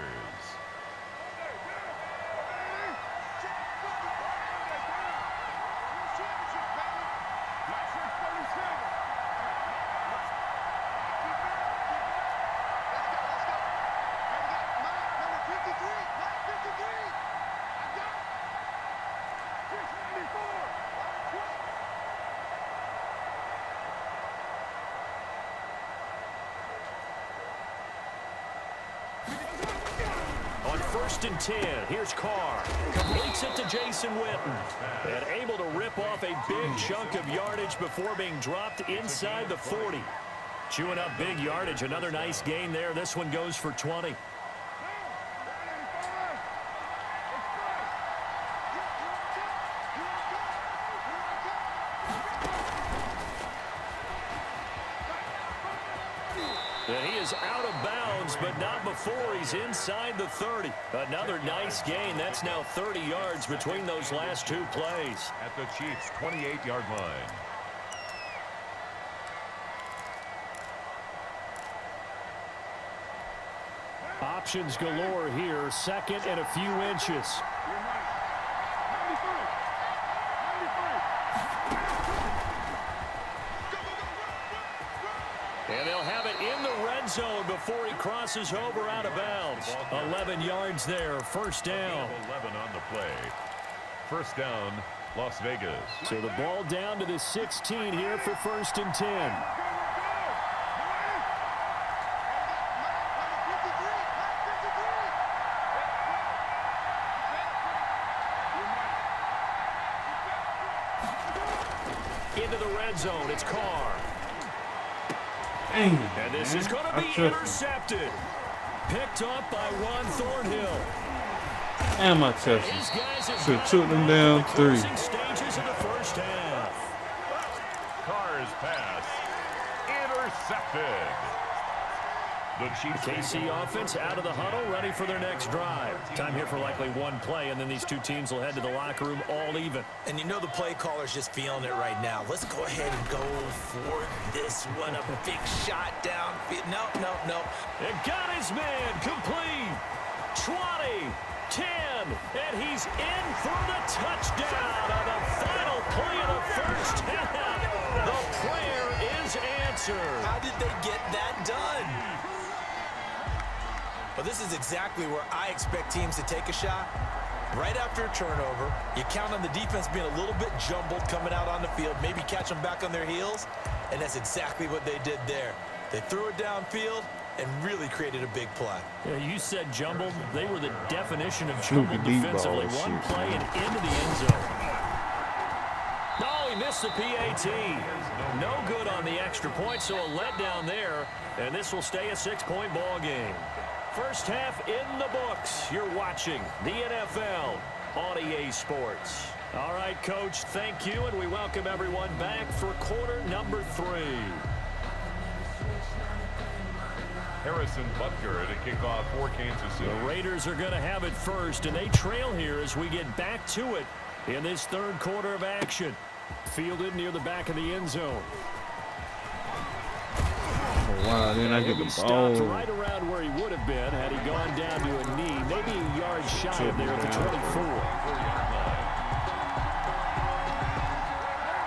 On 1st and 10, here's Carr. Completes it to Jason Witten. And able to rip off a big chunk of yardage before being dropped inside the 40. Chewing up big yardage. Another nice gain there. This one goes for 20. And he is out of bounds, but not before he's inside the 30. Another nice gain. That's now 30 yards between those last 2 plays. At the Chiefs' 28-yard line. Options galore here. 2nd and a few inches. And they'll have it in the red zone before he crosses over out of bounds. 11 yards there, 1st down. 11 on the play. 1st down, Las Vegas. So the ball down to the 16 here for 1st and 10. Into the red zone, it's Carr. Dang, And this is going to be intercepted. Picked up by Ron Thornhill. And my touch. His guys have So got took them down the 3. closing stages of the 1st half. Carr's pass intercepted. The Chiefs. KC offense out of the huddle, ready for their next drive. Time here for likely one play, and then these two teams will head to the locker room all even. And you know the play caller's just feeling it right now. Let's go ahead and go for this one. A big shot downfield. No. And got his man complete. 20, 10, and he's in for the touchdown on the final play of the first half. The prayer is answered. How did they get that done? Well, this is exactly where I expect teams to take a shot. Right after a turnover, you count on the defense being a little bit jumbled coming out on the field, maybe catch them back on their heels, and that's exactly what they did there. They threw it downfield and really created a big play. Yeah, you said jumbled. They were the definition of jumbled defensively. One play and into the end zone. No, he missed the PAT. No good on the extra point, so a letdown there, and this will stay a 6-point ball game. First half in the books. You're watching the NFL on EA Sports. All right, Coach, thank you, and we welcome everyone back for quarter number 3. Harrison Butker to kick off for Kansas City. The Raiders are going to have it first, and they trail here as we get back to it in this third quarter of action. Fielded near the back of the end zone. Wow, then I get the Stopped ball. right around where he would have been had he gone down to a knee, maybe a yard shy of there at the 24.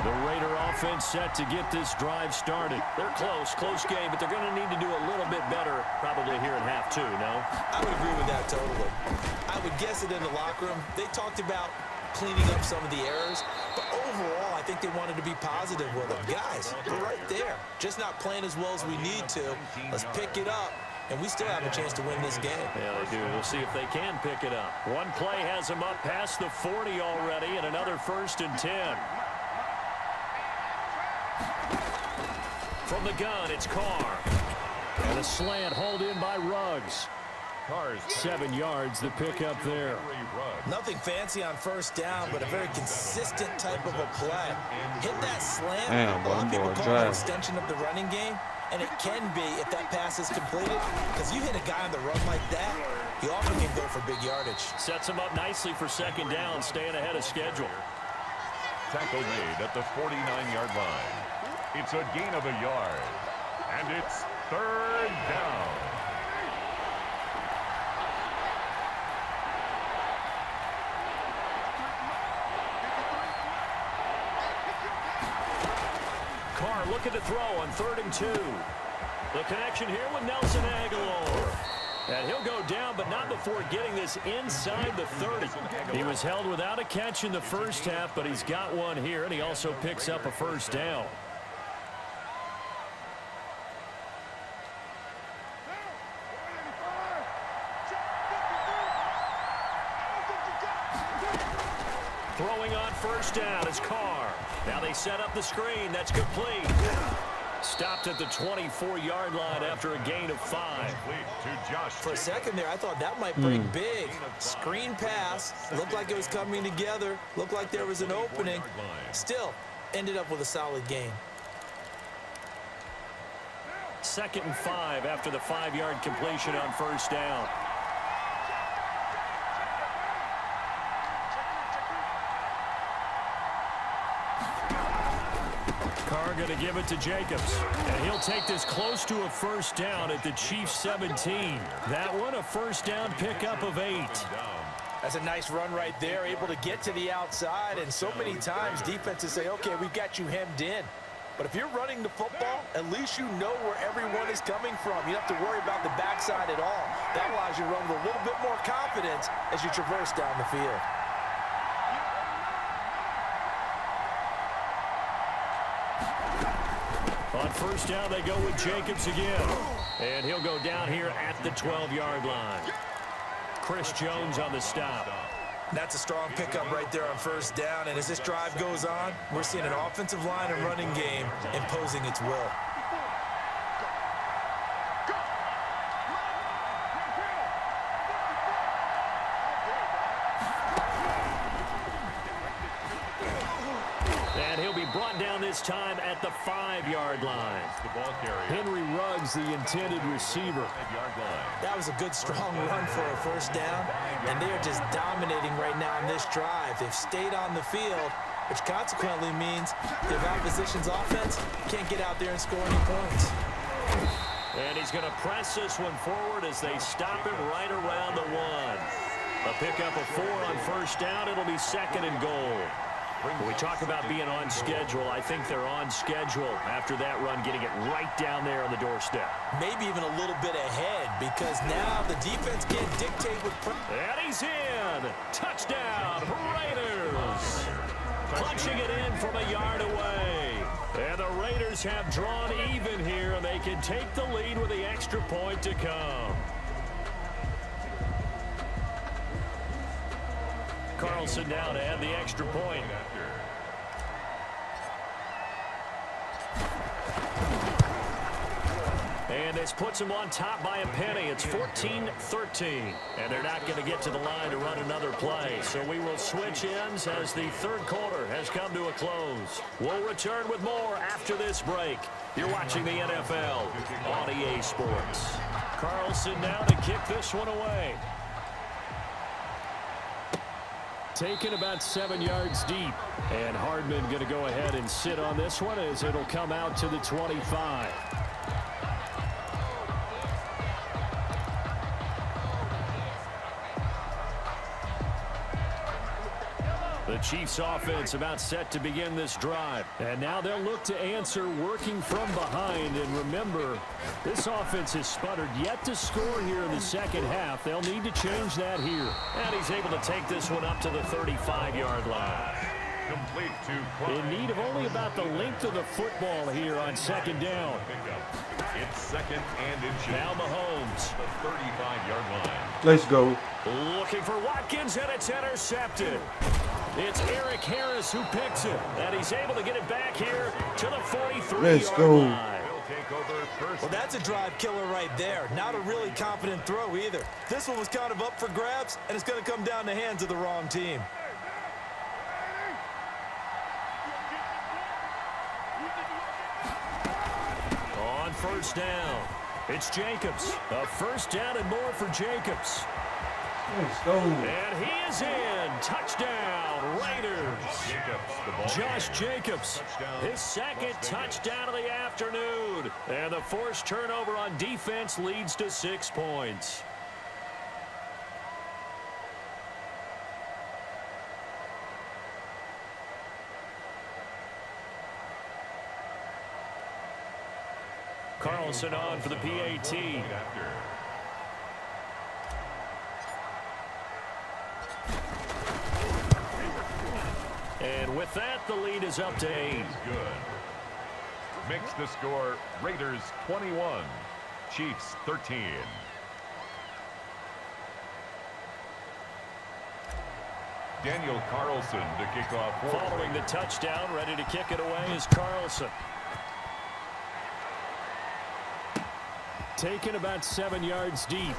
The Raider offense set to get this drive started. They're close game, but they're going to need to do a little bit better probably here in half 2, no? I would agree with that totally. I would guess it in the locker room. They talked about cleaning up some of the errors, but overall, I think they wanted to be positive with them. Guys, we're right there. Just not playing as well as we need to. Let's pick it up, and we still have a chance to win this game. Yeah, they do. We'll see if they can pick it up. One play has them up past the 40 already, and another 1st and 10. From the gun, it's Carr. And a slant hauled in by Ruggs. 7 yards, the pickup there. Nothing fancy on first down, but a very consistent type of a play. Hit that slant. Man, a lot of people call it an drive. extension of the running game, and it can be if that pass is completed, because you hit a guy on the run like that, he often can go for big yardage. Sets him up nicely for second down, staying ahead of schedule. Tackle made at the 49-yard line. It's a gain of a yard, and it's 3rd down. Carr looking to throw on 3rd and 2. The connection here with Nelson Aguilar. And he'll go down, but not before getting this inside the 30. He was held without a catch in the first half, but he's got one here, and he also picks up a first down. Throwing on first down is Carr. Now they set up the screen. That's complete. Stopped at the 24-yard line after a gain of 5. For a second there, I thought that might break big. Screen pass. Looked like it was coming together. Looked like there was an opening. Still, ended up with a solid gain. 2nd and 5 after the 5-yard completion on first down. Carr going to give it to Jacobs. And he'll take this close to a first down at the Chiefs 17. That one a first down pickup of 8. That's a nice run right there, able to get to the outside. And so many times defenses say, okay, we've got you hemmed in. But if you're running the football, at least you know where everyone is coming from. You don't have to worry about the backside at all. That allows you to run with a little bit more confidence as you traverse down the field. On first down, they go with Jacobs again. And he'll go down here at the 12-yard line. Chris Jones on the stop. That's a strong pickup right there on first down. And as this drive goes on, we're seeing an offensive line and running game imposing its will. And he'll be brought down this time at the 5-yard line. The ball carrier. Henry Ruggs, the intended receiver. 5-yard line. That was a good, strong run for a first down, and they are just dominating right now in this drive. They've stayed on the field, which consequently means the opposition's offense can't get out there and score any points. And he's going to press this one forward as they stop him right around the 1. A pickup of 4 on first down. It'll be 2nd and goal. When we talk about being on schedule, I think they're on schedule after that run, getting it right down there on the doorstep. Maybe even a little bit ahead, because now the defense can't dictate with pressure. And he's in. Touchdown, Raiders. Punching it in from a yard away. And the Raiders have drawn even here, and they can take the lead with the extra point to come. Carlson now to add the extra point. And this puts them on top by a penny. It's 14-13. And they're not going to get to the line to run another play. So we will switch ends as the third quarter has come to a close. We'll return with more after this break. You're watching the NFL on EA Sports. Carlson now to kick this one away. Taken about 7 yards deep. And Hardman going to go ahead and sit on this one as it'll come out to the 25. The Chiefs offense about set to begin this drive. And now they'll look to answer working from behind. And remember, this offense has sputtered yet to score here in the second half. They'll need to change that here. And he's able to take this one up to the 35-yard line. Complete to In need of only about the length of the football here on 2nd down. It's 2nd and inches. Now Mahomes. The 35-yard line. Let's go. Looking for Watkins, and it's intercepted. It's Eric Harris who picks it, and he's able to get it back here to the 43-yard Let's go. line. Take over first. Well, that's a drive killer right there. Not a really confident throw either. This one was kind of up for grabs, and it's going to come down the hands of the wrong team. On first down, it's Jacobs. A first down and more for Jacobs. Let's go. And he is in. Touchdown, Raiders. Jacobs, the ball. Josh Jacobs, his second touchdown of the afternoon. And the forced turnover on defense leads to 6 points. Carlson on for the PAT. And with that, the lead is up to 8. Good. Makes the score Raiders 21, Chiefs 13. Daniel Carlson to kick off. Following the touchdown, ready to kick it away is Carlson. Taken about 7 yards deep.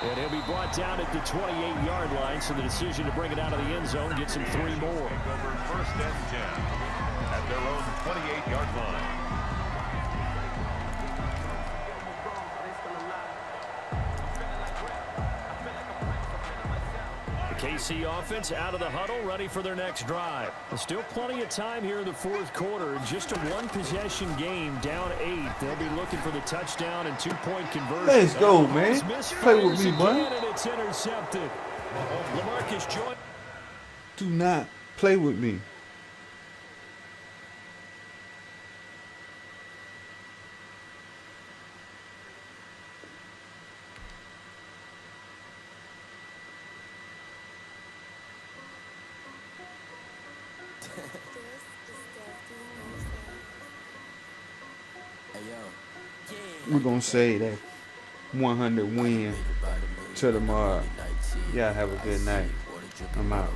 And he'll be brought down at the 28-yard line, so the decision to bring it out of the end zone gets him 3 more. Take over 1st and 10 at their own 28-yard line. The KC offense out of the huddle, ready for their next drive. There's still plenty of time here in the fourth quarter. Just a one-possession game, down 8. They'll be looking for the touchdown and 2-point conversion. Let's go, man. Play with me, boy. And it's intercepted. LaMarcus Joyner. Do not play with me. We're going to say that 100 win to tomorrow. Y'all have a good night. I'm out.